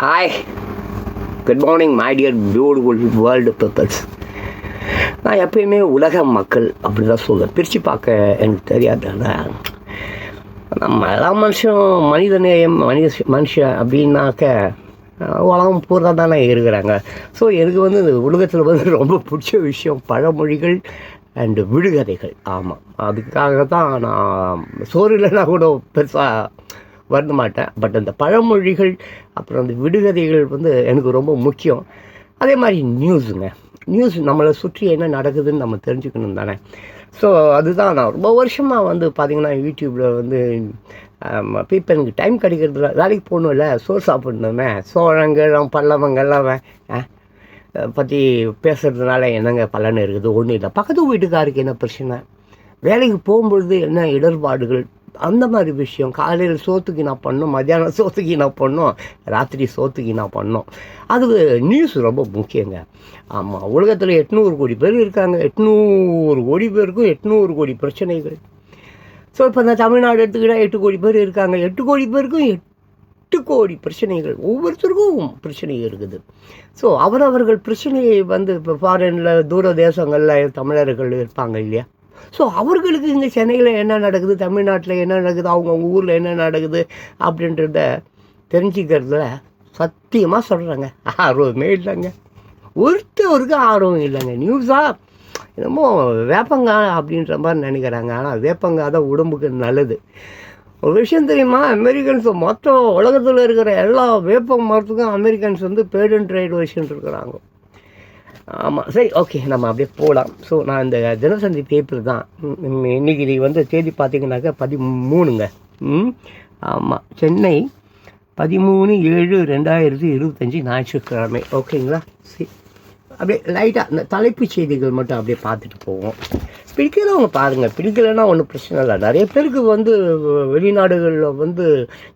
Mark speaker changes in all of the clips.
Speaker 1: Hi, good morning my dear beautiful world peoples. நான் எப்பயுமே உலக மக்கள் அப்படி தான் சொல்லுவேன். பிரித்து பார்க்க எனக்கு தெரியாதுல்ல. நம்ம எல்லா மனிதநேயம் மனுஷன் அப்படின்னாக்க உலகம் பூரா தானே இருக்கிறாங்க. ஸோ எனக்கு இந்த உலகத்தில் ரொம்ப பிடிச்ச விஷயம் பழமொழிகள் அண்டு விடுகதைகள். ஆமாம், அதுக்காக தான் நான் சோறு இல்லைன்னா கூட பெருசாக வருந்த மாட்டேன். பட் அந்த பழமொழிகள் அப்புறம் அந்த விடுகதைகள் எனக்கு ரொம்ப முக்கியம். அதே மாதிரி நியூஸ் நம்மளை சுற்றி என்ன நடக்குதுன்னு நம்ம தெரிஞ்சுக்கணும் தானே. ஸோ அதுதான் நான் ரொம்ப வருஷமாக பார்த்திங்கன்னா யூடியூப்பில் இப்போ எனக்கு டைம் கிடைக்கிறதுல வேலைக்கு போகணும்ல, சோறு சாப்பிடணுமே, சோழங்கெல்லாம் பல்லவங்கெல்லாம் பற்றி பேசுகிறதுனால என்னங்க பலன் இருக்குது? ஒன்றும் இல்லை. பக்கத்து வீட்டுக்காருக்கு என்ன பிரச்சனை, வேலைக்கு போகும்பொழுது என்ன இடர்பாடுகள், அந்த மாதிரி விஷயம். காலையில் சோத்துக்கு நான் பண்ணோம், மத்தியானம் சோத்துக்கு நான் பண்ணோம், ராத்திரி சோத்துக்கு நான் பண்ணோம். அது நியூஸ் ரொம்ப முக்கியங்க. ஆமாம், உலகத்தில் 800 கோடி பேர் இருக்காங்க. 800 கோடி பேருக்கும் 800 கோடி பிரச்சனைகள். ஸோ இப்போ இந்த தமிழ்நாடு எடுத்துக்கிட்டால் 8 கோடி பேர் இருக்காங்க. 8 கோடி பேருக்கும் 8 கோடி பிரச்சனைகள். ஒவ்வொருத்தருக்கும் பிரச்சனை இருக்குது. ஸோ அவரவர்கள் பிரச்சனையை இப்போ ஃபாரினில் தூர தேசங்களில் தமிழர்கள் இருப்பாங்க இல்லையா. ஸோ அவர்களுக்கு இங்கே சென்னையில் என்ன நடக்குது, தமிழ்நாட்டில் என்ன நடக்குது, அவங்க ஊரில் என்ன நடக்குது அப்படின்றத தெரிஞ்சுக்கிறதுல சத்தியமாக சொல்கிறாங்க ஆர்வமே இல்லைங்க. ஒருத்தருக்கும் ஆர்வம் இல்லைங்க. நியூஸாக என்னமோ வேப்பங்காய் அப்படின்ற மாதிரி நினைக்கிறாங்க. ஆனால் வேப்பங்காய் தான் உடம்புக்கு நல்லது. ஒரு விஷயம் தெரியுமா, அமெரிக்கன்ஸ் மொத்தம் உலகத்தில் இருக்கிற எல்லா வேப்ப மரத்துக்கும் அமெரிக்கன்ஸ் பேட் அண்ட் ட்ரைட் வச்சுட்டு இருக்கிறாங்க. ஆமாம், சரி, ஓகே, நம்ம அப்படியே போகலாம். ஸோ நான் இந்த தினசந்தி பேப்பர் தான் இன்றைக்கி தேதி பார்த்திங்கனாக்கா 13ங்க. ஆமாம், சென்னை 13/7/2025 ஞாயிற்றுக்கிழமை. ஓகேங்களா? சரி, அப்படியே லைட்டாக இந்த தலைப்புச் செய்திகள் மட்டும் அப்படியே பார்த்துட்டு போவோம். பிடிக்கிறவங்க பாருங்கள், பிடிக்கலைன்னா ஒன்றும் பிரச்சனை இல்லை. நிறைய பேருக்கு வெளிநாடுகளில்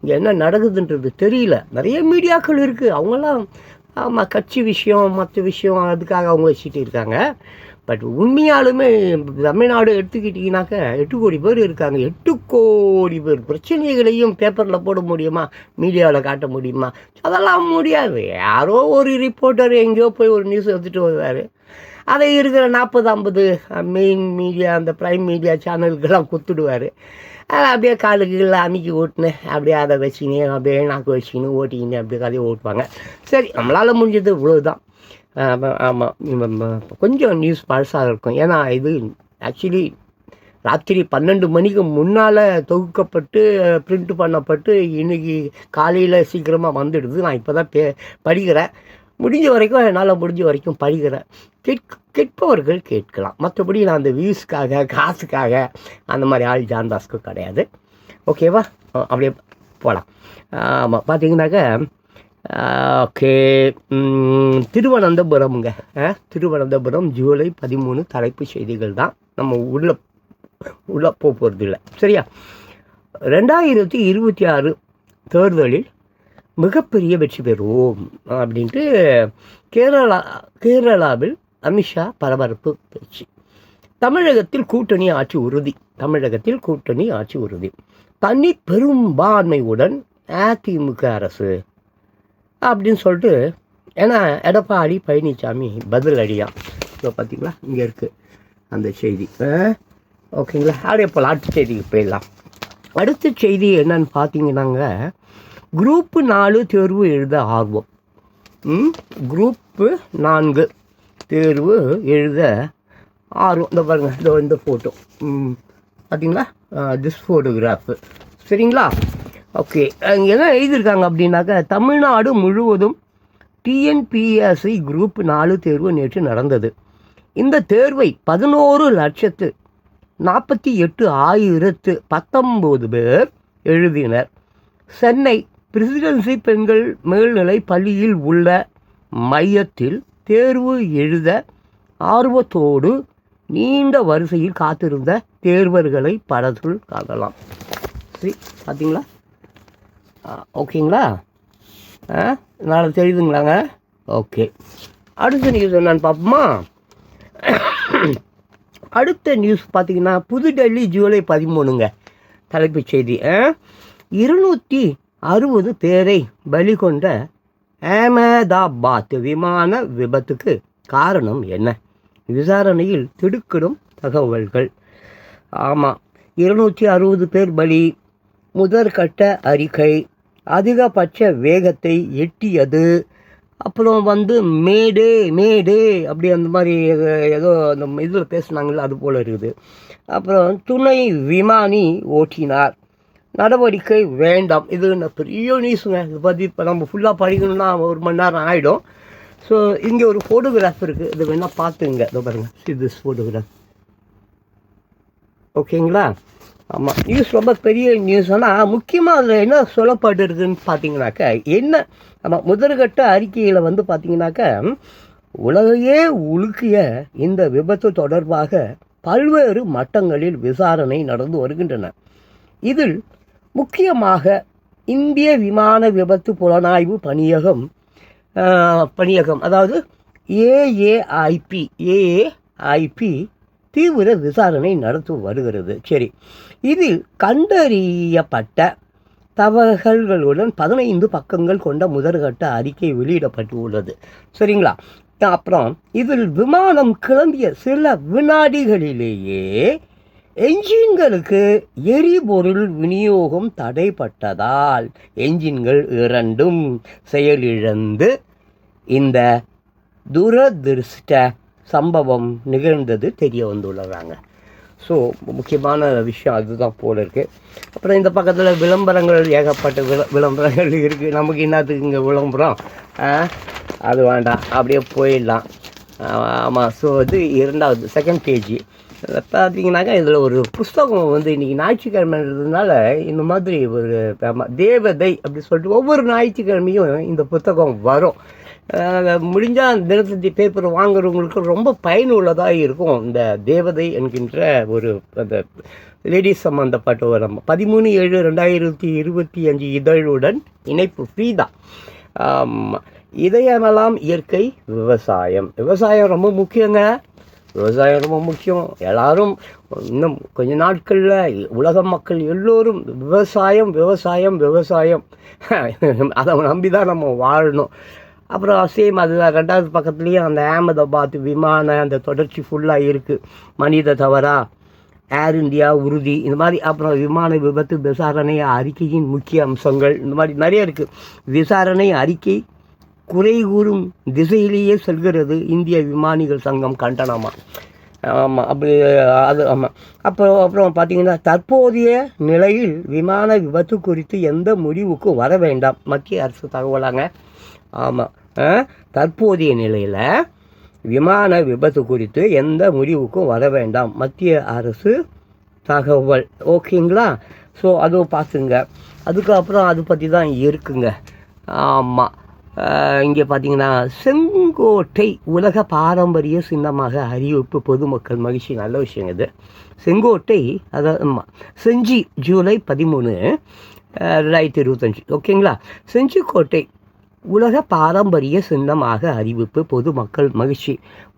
Speaker 1: இங்கே என்ன நடக்குதுன்றது தெரியல. நிறைய மீடியாக்கள் இருக்குது, அவங்களாம் ஆமாம் கட்சி விஷயம் மற்ற விஷயம் அதுக்காக அவங்க வச்சுட்டு இருக்காங்க. பட் உண்மையாலுமே தமிழ்நாடு எடுத்துக்கிட்டிங்கனாக்கா 8 கோடி பேர் இருக்காங்க. 8 கோடி பேர் பிரச்சனைகளையும் பேப்பரில் போட முடியுமா, மீடியாவில் காட்ட முடியுமா? அதெல்லாம் முடியாது. யாரோ ஒரு ரிப்போர்ட்டர் எங்கேயோ போய் ஒரு நியூஸ் எடுத்துகிட்டு வருவார். அதை இருக்கிற 40-50 மெயின் மீடியா, அந்த ப்ரைம் மீடியா சேனலுக்கெல்லாம் கொடுத்துடுவார். அப்படியே காலுக்கு அமுக்கி ஓட்டுனேன், அப்படியே அதை வச்சுக்கினு அப்படியே நாக்கு வச்சுக்கின்னு ஓட்டிக்கின்னு அப்படியே கதையை ஓட்டுவாங்க. சரி, நம்மளால் முடிஞ்சது இவ்வளோதான். ஆமாம், கொஞ்சம் நியூஸ் பழசாக இருக்கும். ஏன்னா இது ஆக்சுவலி ராத்திரி 12 மணிக்கு முன்னால் தொகுக்கப்பட்டு பிரிண்ட் பண்ணப்பட்டு இன்றைக்கி காலையில் சீக்கிரமாக வந்துடுது. நான் இப்போ தான் படிக்கிறேன். முடிஞ்ச வரைக்கும் என்னால் முடிஞ்ச வரைக்கும் படிக்கிறேன். கேட்பவர்கள் கேட்கலாம். மற்றபடி நான் அந்த வியூஸ்க்காக காசுக்காக அந்த மாதிரி ஆள் ஜான்தாஸ்க்கு கிடையாது. ஓகேவா? அப்படியே போகலாம். ஆமாம், பார்த்தீங்கன்னாக்கா ஓகே, திருவனந்தபுரம்ங்க. திருவனந்தபுரம் ஜூலை 13 தலைப்பு செய்திகள் தான். நம்ம உள்ளே போகிறது இல்லை, சரியா? 2026 தேர்தலில் மிகப்பெரிய வெற்றி பெறுவோம் அப்படின்ட்டு கேரளாவில் அமித்ஷா பரபரப்பு பேச்சு. தமிழகத்தில் கூட்டணி ஆட்சி உறுதி. தனி பெரும்பான்மையுடன் அதிமுக அரசு அப்படின்னு சொல்லிட்டு, ஏன்னா எடப்பாடி பழனிசாமி பதில் அடியா. இப்போ பார்த்தீங்களா, இங்கே இருக்குது அந்த செய்தி. ஓகேங்களா? அப்படியே போல் அடுத்த செய்திக்கு போயிடலாம். அடுத்த செய்தி என்னன்னு பார்த்தீங்கன்னாங்க, குரூப்பு 4 தேர்வு எழுத ஆர்வம். குரூப்பு 4 தேர்வு எழுத ஆர்வம். இந்த பாருங்கள், இந்த ஃபோட்டோ பார்த்தீங்களா, திஸ் ஃபோட்டோகிராஃபு, சரிங்களா? ஓகே, அங்கே என்ன எழுதியிருக்காங்க அப்படின்னாக்கா, தமிழ்நாடு முழுவதும் டிஎன்பிஎஸ்சி குரூப் 4 தேர்வு நேற்று நடந்தது. இந்த தேர்வை 11,48,019 பேர் எழுதினர். சென்னை பிரசிடென்சி பெண்கள் மேல்நிலை பள்ளியில் உள்ள மையத்தில் தேர்வு எழுத ஆர்வத்தோடு நீண்ட வரிசையில் காத்திருந்த தேர்வர்களை படத்தில் காணலாம். சரி, பார்த்தீங்களா? ஓகேங்களா? நாளை தெரியுதுங்களாங்க? ஓகே, அடுத்த நியூஸ் என்னன்னு பார்ப்போமா? அடுத்த நியூஸ் பார்த்தீங்கன்னா, புதுடெல்லி ஜூலை 13ங்க தலைப்புச் செய்தி. 260 பேரை பலி கொண்ட அகமதாபாத் விமான விபத்துக்கு காரணம் என்ன? விசாரணையில் திடுக்கிடும் தகவல்கள். ஆமாம், 260 பேர் பலி, முதற்கட்ட அறிக்கை, அதிகபட்ச வேகத்தை எட்டியது, அப்புறம் மேடே மேடே அப்படி அந்த மாதிரி ஏதோ அந்த இதில் பேசுனாங்கள்ல அது போல் இருக்குது. அப்புறம் துணை விமானி ஓட்டினார், நடவடிக்கை வேண்டாம். இது பெரிய நியூஸுங்க. இதை பற்றி இப்போ நம்ம ஃபுல்லாக படிக்கணும்னா 1 மணி நேரம் ஆகிடும். ஸோ இங்கே ஒரு ஃபோட்டோகிராஃப் இருக்குது, இது வேணால் பார்த்துங்க. இதோ பாருங்கள், திஸ் ஃபோட்டோகிராஃப். ஓகேங்களா? ஆமாம், நியூஸ் ரொம்ப பெரிய நியூஸ். ஆனால் முக்கியமாக அதில் என்ன சொல்லப்பட்டிருக்குன்னு பார்த்தீங்கன்னாக்கா ஆமாம், முதற்கட்ட அறிக்கையில் பார்த்தீங்கன்னாக்கா உலகையே உலுக்கிய இந்த விபத்து தொடர்பாக பல்வேறு மட்டங்களில் விசாரணை நடந்து வருகின்றன. இதில் முக்கியமாக இந்திய விமான விபத்து புலனாய்வு பணியகம் அதாவது ஏஏஐபி தீவிர விசாரணை நடத்தி வருகிறது. சரி, இதில் கண்டறியப்பட்ட தகவல்களுடன் 15 பக்கங்கள் கொண்ட முதற்கட்ட அறிக்கை வெளியிடப்பட்டு உள்ளது. சரிங்களா? அப்புறம் இதில் விமானம் கிளம்பிய சில வினாடிகளிலேயே என்ஜின்களுக்கு எரிபொருள் விநியோகம் தடைப்பட்டதால் என்ஜின்கள் 2ம் செயலிழந்து இந்த துரதிருஷ்ட சம்பவம் நிகழ்ந்தது தெரிய வந்துள்ளதாங்க. ஸோ முக்கியமான விஷயம் அதுதான் போல இருக்குது. அப்புறம் இந்த பக்கத்தில் விளம்பரங்கள், ஏகப்பட்ட விளம்பரங்கள் இருக்குது. நமக்கு என்னத்துக்கு இங்கே விளம்பரம்? அது வேண்டாம், அப்படியே போயிடலாம். ஆமாம். ஸோ இது 2வது செகண்ட் பேஜ் பார்த்தீங்கன்னாக்கா இதில் ஒரு புஸ்தகம் இன்றைக்கி ஞாயிற்றுக்கிழமைன்றதுனால இந்த மாதிரி ஒரு தேவதை அப்படி சொல்லிட்டு ஒவ்வொரு ஞாயிற்றுக்கிழமையும் இந்த புத்தகம் வரும். முடிஞ்சால் தினத்தந்தி பேப்பர் வாங்குறவங்களுக்கு ரொம்ப பயனுள்ளதாக இருக்கும். இந்த தேவதை என்கின்ற ஒரு அந்த லேடிஸ் சம்மந்தப்பட்ட ஒரு 13/7/2025 இதழுடன் இணைப்பு ஃப்ரீ தான். இதயமெல்லாம் இயற்கை விவசாயம் ரொம்ப முக்கியங்க. விவசாயம் ரொம்ப முக்கியம். எல்லாரும் இன்னும் கொஞ்ச நாட்களில் உலக மக்கள் எல்லோரும் விவசாயம் அதை நம்பி தான் நம்ம வாழணும். அப்புறம் சேம் அதுதான் 2வது பக்கத்துலேயும் அந்த அகமதாபாத் விமான அந்த தொடர்ச்சி ஃபுல்லாக இருக்குது. மனித தவறா, ஏர் இந்தியா உறுதி, இந்த மாதிரி. அப்புறம் விமான விபத்து விசாரணை அறிக்கையின் முக்கிய அம்சங்கள், இந்த மாதிரி நிறைய இருக்குது. விசாரணை அறிக்கை குறை கூறும் திசையிலேயே செல்கிறது, இந்திய விமானிகள் சங்கம் கண்டனமா. ஆமாம், அப்படி அது ஆமாம். அப்புறம் பார்த்திங்கன்னா தற்போதைய நிலையில் விமான விபத்து குறித்து எந்த முடிவுக்கும் வர வேண்டாம், மத்திய அரசு தகவலாங்க. ஆமாம், தற்போதைய நிலையில் விமான விபத்து குறித்து எந்த முடிவுக்கும் வர வேண்டாம், மத்திய அரசு தகவல். ஓகேங்களா? ஸோ அதுவும் பார்த்துங்க. அதுக்கப்புறம் அது பற்றி தான் இருக்குங்க. ஆமாம், இங்கே பார்த்தீங்கன்னா செங்கோட்டை உலக பாரம்பரிய சின்னமாக அறிவிப்பு, பொதுமக்கள் மகிழ்ச்சி. நல்ல விஷயம் இது. செங்கோட்டை அதாவது செஞ்சி ஜூலை 13, 2025. ஓகேங்களா? செஞ்சிக்கோட்டை உலக பாரம்பரிய சின்னமாக அறிவிப்பு, பொதுமக்கள் மகிழ்ச்சி.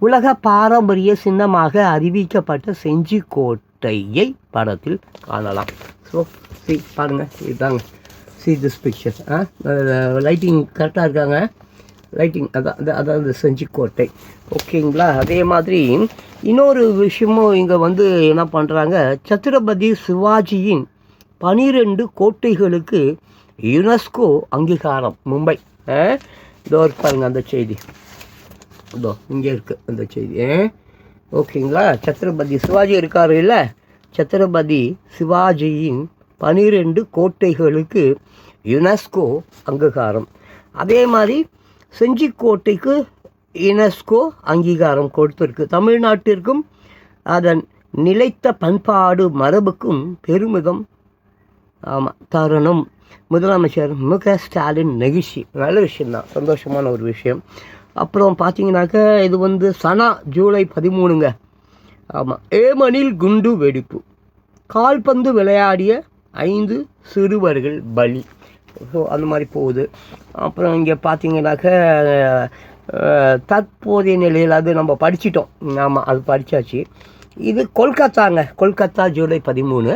Speaker 1: உலக பாரம்பரிய சின்னமாக அறிவிக்கப்பட்ட செஞ்சிக்கோட்டையை படத்தில் காணலாம். ஸோ பாருங்கள், இதுதாங்க. See this picture. லைட்டிங் கரெக்டாக இருக்காங்க. லைட்டிங் அதாவது செஞ்சிக்கோட்டை. ஓகேங்களா? அதே மாதிரி இன்னொரு விஷயமும் இங்கே என்ன பண்ணுறாங்க, சத்ரபதி சிவாஜியின் 12 கோட்டைகளுக்கு யுனெஸ்கோ அங்கீகாரம். மும்பை. இதோ பாருங்க அந்த செய்தி, இதோ இங்கே இருக்குது அந்த செய்தி. ஓகேங்களா? சத்ரபதி சிவாஜி இருக்காரு இல்லை, சத்ரபதி சிவாஜியின் 12 கோட்டைகளுக்கு யுனெஸ்கோ அங்கீகாரம். அதே மாதிரி செஞ்சிக்கோட்டைக்கு யுனெஸ்கோ அங்கீகாரம் கொடுத்துருக்கு. தமிழ்நாட்டிற்கும் அதன் நிலைத்த பண்பாடு மரபுக்கும் பெருமிதம் தருணம். முதலமைச்சர் மு.க. ஸ்டாலின் நெகிழ்ச்சி. நல்ல விஷயந்தான், சந்தோஷமான ஒரு விஷயம். அப்புறம் பார்த்தீங்கன்னாக்கா இது சனா ஜூலை 13ங்க. ஆமாம், ஏமனில் குண்டு வெடிப்பு, கால்பந்து விளையாடிய 5 சிறுவர்கள் பலி. ஸோ அந்த மாதிரி போகுது. அப்புறம் இங்கே பார்த்தீங்கன்னாக்கா தற்போதைய நிலையில் அது நம்ம படிச்சிட்டோம். ஆமாம், அது படித்தாச்சு. இது கொல்கத்தாங்க. கொல்கத்தா ஜூலை 13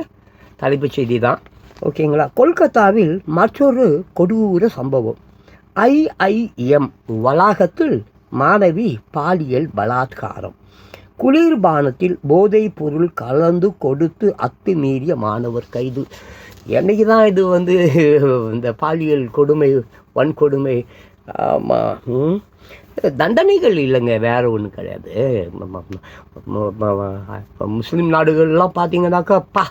Speaker 1: தலைப்புச் செய்தி தான். ஓகேங்களா? கொல்கத்தாவில் மற்றொரு கொடூர சம்பவம். IIM வளாகத்தில் மாணவி பாலியல் பலாத்காரம். குளிர்பானத்தில் போதைப் பொருள் கலந்து கொடுத்து அத்துமீறிய மாணவர் கைது. என்னைக்கு தான் இது இந்த பாலியல் கொடுமை, வன்கொடுமை, ஆமாம், தண்டனைகள் இல்லைங்க, வேறு ஒன்றும் கிடையாது. முஸ்லீம் நாடுகள்லாம் பார்த்தீங்கன்னாக்கா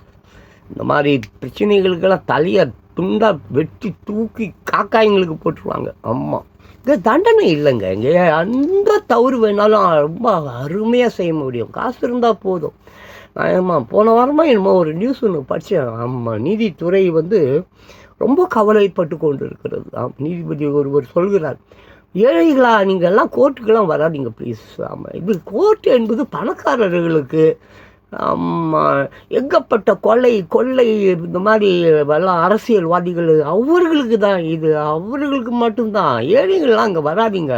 Speaker 1: இந்த மாதிரி பிரச்சனைகளுக்கெல்லாம் தலையை துண்டாக வெட்டி தூக்கி காக்காய்ங்களுக்கு போட்டுருவாங்க. ஆமாம், இங்கே தண்டனை இல்லைங்க. இங்கே அந்த தவறு வேணாலும் ரொம்ப அருமையாக செய்ய முடியும், காசு இருந்தால் போதும். ஆமாம், போன வாரமாக என்னமோ ஒரு நியூஸ் ஒன்று படித்தேன். ஆமாம், நீதித்துறை ரொம்ப கவலைப்பட்டு கொண்டு இருக்கிறது. நீதிபதி ஒருவர் சொல்கிறார், ஏழைகளா நீங்கள் எல்லாம் கோர்ட்டுக்கெல்லாம் வராதிங்க ப்ளீஸ். ஆமாம், இது கோர்ட்டு என்பது பணக்காரர்களுக்கு. எங்கப்பட்ட கொள்ளை இந்த மாதிரி எல்லாம் அரசியல்வாதிகள் அவர்களுக்கு தான் இது, அவர்களுக்கு மட்டும்தான். ஏழைகள்லாம் அங்கே வராதிங்க.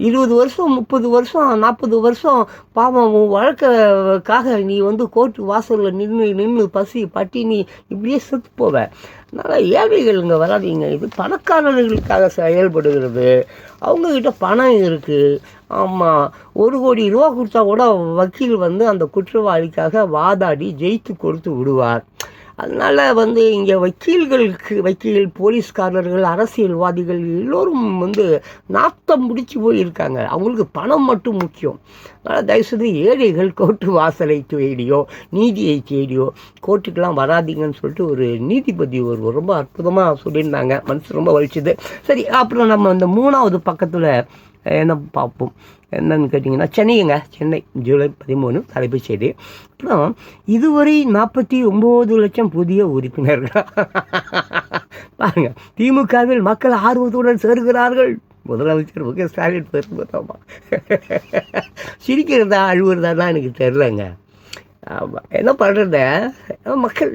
Speaker 1: 20 வருஷம் 30 வருஷம் 40 வருஷம் பாவம் வழக்காக நீ கோர்ட்டு வாசலில் நின்று பசி பட்டினி இப்படியே செத்து போவேன். அதனால் ஏழைகள் இங்கே வராதிங்க. இது பணக்காரர்களுக்காக செயல்படுகிறது. அவங்கக்கிட்ட பணம் இருக்குது. ஆமாம், 1 கோடி ரூபா கொடுத்தா கூட வக்கீல் அந்த குற்றவாளிக்காக வாதாடி ஜெயித்து கொடுத்து விடுவார். அதனால் இங்கே வக்கீல், போலீஸ்காரர்கள், அரசியல்வாதிகள் எல்லோரும் நாத்தம் முடிச்சு போயிருக்காங்க. அவங்களுக்கு பணம் மட்டும் முக்கியம். அதனால் தயவுசெய்து ஏழைகள் கோர்ட்டு வாசலை தேடியோ நீதியை தேடியோ கோர்ட்டுக்கெலாம் வராதிங்கன்னு சொல்லிட்டு ஒரு நீதிபதி ரொம்ப அற்புதமாக சொல்லியிருந்தாங்க. மனசு ரொம்ப வலிச்சுது. சரி, அப்புறம் நம்ம இந்த 3வது பக்கத்தில் என்ன பார்ப்போம். என்னன்னு கேட்டிங்கன்னா, சென்னை ஜூலை 13 தலைப்புச் செய்தி. அப்புறம் இதுவரை 49 லட்சம் புதிய உறுப்பினர்கள். பாருங்க, திமுகவில் மக்கள் ஆர்வத்துடன் சேர்கிறார்கள். முதலமைச்சர் முக ஸ்டாலின் பேசுகிறதாமா, சிரிக்கிறதா அழுவுறதா எனக்கு தெரிலங்க. ஆமாம், என்ன பண்ணுறது, மக்கள்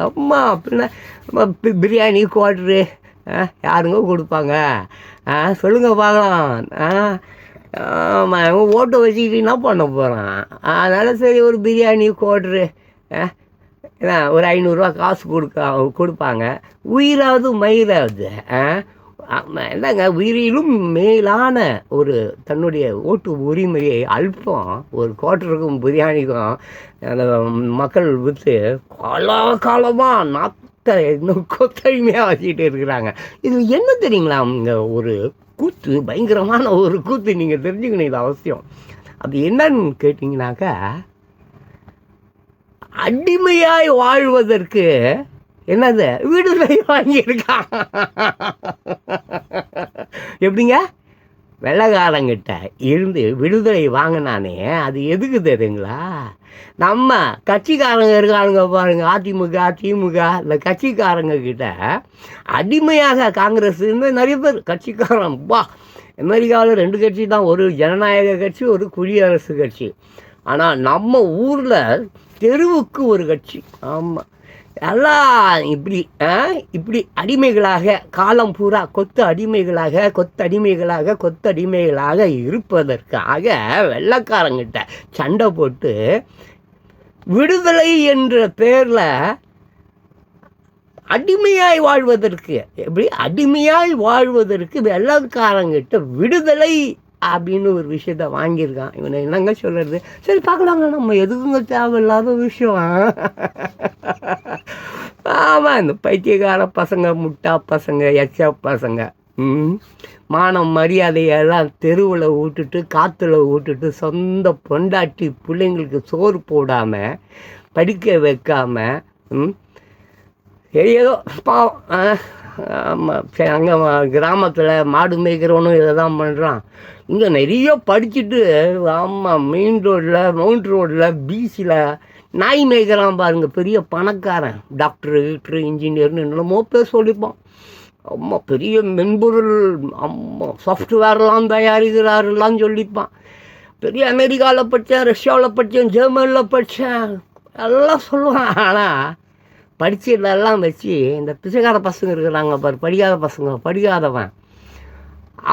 Speaker 1: அம்மா அப்படின்னா பிரியாணி குவாட்ரு யாருங்க கொடுப்பாங்க? சொல்லுங்கள் பார்க்கலாம். ஆமாம், ஓட்டை வச்சுக்கிட்டு என்ன பண்ண போகிறான்? அதனால் சரி, ஒரு பிரியாணி குவாட்ரு ஒரு 500 ரூபா காசு கொடுப்பாங்க. உயிராவது மயிராவது. என்னங்க, உயிரிலும் மேலான ஒரு தன்னுடைய ஓட்டு உரிமையை அல்பம் ஒரு குவார்ட்டருக்கும் பிரியாணிக்கும் அந்த மக்கள் விற்று காலமாக இன்னும் கொத்தடிமையாக வச்சுக்கிட்டு இருக்கிறாங்க. இது என்ன தெரியுங்களா? இங்கே ஒரு கூத்து, பயங்கரமான ஒரு கூத்து, நீங்கள் தெரிஞ்சுக்கணும், இது அவசியம். அது என்னன்னு கேட்டிங்கனாக்கா, அடிமையாய் வாழ்வதற்கு என்னது விடுதலை வாங்கியிருக்காங்க. எப்படிங்க? வெள்ளைக்காரங்கிட்ட இருந்து விடுதலை வாங்கினானே, அது எதுக்கு தெரியுங்களா? நம்ம கட்சிக்காரங்க இருக்கானுங்க பாருங்க, அதிமுக திமுக, இந்த கட்சிக்காரங்க கிட்ட அடிமையாக காங்கிரஸ் நிறைய பேர் கட்சிக்காரன். அமெரிக்காவில் 2 கட்சி தான், ஒரு ஜனநாயக கட்சி, ஒரு குடியரசு கட்சி. ஆனால் நம்ம ஊரில் தெருவுக்கு ஒரு கட்சி. ஆமாம், எல்லாம் இப்படி அடிமைகளாக காலம் பூரா கொத்து அடிமைகளாக இருப்பதற்காக வெள்ளைக்காரங்கிட்ட சண்டை போட்டு விடுதலை என்ற பேரில் அடிமையாய் வாழ்வதற்கு வெள்ளைக்காரங்கிட்ட விடுதலை அப்படின்னு ஒரு விஷயத்த வாங்கியிருக்கான். இவனை என்னங்க சொல்கிறது? சரி, பார்க்கலாங்க, நம்ம எதுக்குங்க தேவையில்லாத விஷயம். ஆமாம், இந்த பைத்தியக்கார பசங்க, முட்டா பசங்க, எச்சா பசங்க மானம் மரியாதையெல்லாம் தெருவில் விட்டுட்டு காற்றுல விட்டுட்டு சொந்த பொண்டாட்டி பிள்ளைங்களுக்கு சோறு போடாமல் படிக்க வைக்காமல் ஏதோ பாவம். ஆமாம், சரி, அங்கே கிராமத்தில் மாடு மேய்க்கிறவனும் இதை தான் பண்ணுறான். இங்கே நிறைய படிச்சுட்டு ஆமாம் மவுண்ட் ரோடில் பிசியில் நாய் மேய்க்கிறான் பாருங்கள், பெரிய பணக்காரன், டாக்டரு இன்ஜினியர்னு என்னமோ பேர் சொல்லிப்பான். அம்மா பெரிய மென்பொருள் சாஃப்ட்வேர்லாம் தயாரிக்கிறாருலாம் சொல்லிப்பான். பெரிய அமெரிக்காவில் படித்தேன், ரஷ்யாவில் படித்தேன், ஜெர்மனியில் படித்தேன் எல்லாம் சொல்லுவான். ஆனால் படித்ததெல்லாம் வச்சு இந்த பிச்சைக்கார பசங்க இருக்கிறாங்க பாரு, படிக்காதவன்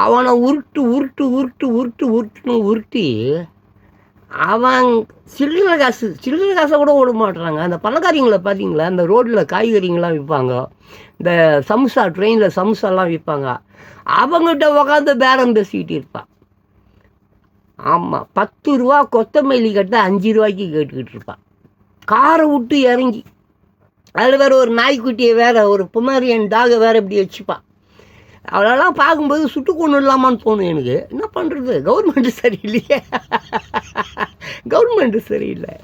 Speaker 1: அவனை உருட்டு அவன் சில்லறை காசை கூட விட மாட்டுறாங்க. அந்த பணக்காரிங்களை பார்த்தீங்களா, அந்த ரோட்டில் காய்கறிங்கெலாம் விற்பாங்க, இந்த சம்சா ட்ரெயினில் சம்சாலாம் விற்பாங்க, அவங்ககிட்ட உக்காந்து பேரம் பேசிக்கிட்டு இருப்பான். ஆமாம், 10 ரூபா கொத்தமல்லி கட்ட 5 ரூபாய்க்கு கேட்டுக்கிட்டு இருப்பான். காரை விட்டு இறங்கி அதில் வேறு ஒரு நாய்க்குட்டியை வேறு, ஒரு பொமேரியன் டாகை வேறு இப்படி வச்சுப்பான். அவளெல்லாம் பார்க்கும்போது சுட்டு கொண்டு இல்லாமான்னு தோணும் எனக்கு. என்ன பண்ணுறது, கவர்மெண்ட்டு சரியில்லையே, கவர்மெண்ட்டு சரியில்லை.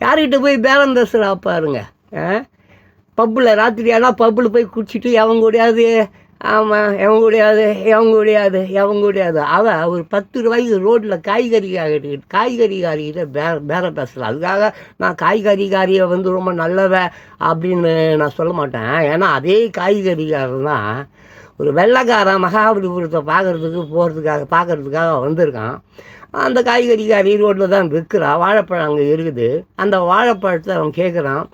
Speaker 1: யார்கிட்ட போய் பேரம் பேசுகிறா பாருங்க. பப்பில் ராத்திரி ஆனால் பப்பில் போய் குடிச்சிட்டு எவங்க கூடாது, ஆமாம் எவங்க கூடாது அவள் ஒரு 10 ரூபாய்க்கு ரோட்டில் காய்கறிக்காரிகிட்ட பேரம் பேசலாம். அதுக்காக நான் காய்கறிக்காரியை வந்து ரொம்ப நல்லவ அப்படின்னு நான் சொல்ல மாட்டேன். ஏன்னா அதே காய்கறிக்காரன் தான் ஒரு வெள்ளைக்காரன் மகாபலிபுரத்தை பார்க்கறதுக்காக வந்திருக்கான். அந்த காய்கறிக்காரி ரோட்டில் தான் விற்கிறா. வாழைப்பழம் அங்கே இருக்குது. அந்த வாழைப்பழத்தை அவன் கேட்குறான்,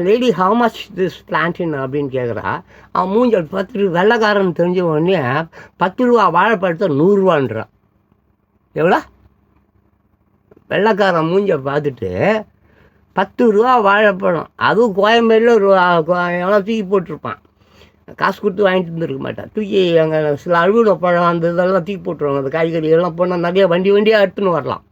Speaker 1: லேடி ஹவு மச் திஸ் பிளான்டின் அப்படின்னு கேட்குறா. அவன் மூஞ்சல் 10 வெள்ளைக்காரன் தெரிஞ்ச உடனே 10 ரூபா வாழைப்பழத்தை 100 ரூபான்றான். எவ்வளோ? வெள்ளைக்காரன் மூஞ்சை பார்த்துட்டு 10 ரூபா வாழைப்பழம், அதுவும் கோயம்பேடில் எவ்வளோ தூக்கி போட்டிருப்பான். காசு கொடுத்து வாங்கிட்டு இருந்துருக்க மாட்டான். தூக்கி அங்கே சில அழுகுட பழம் அந்த இதெல்லாம் தூக்கி போட்டுருவாங்க. அந்த காய்கறி எல்லாம் போனால் நிறைய வண்டியாக எடுத்துன்னு வரலாம்.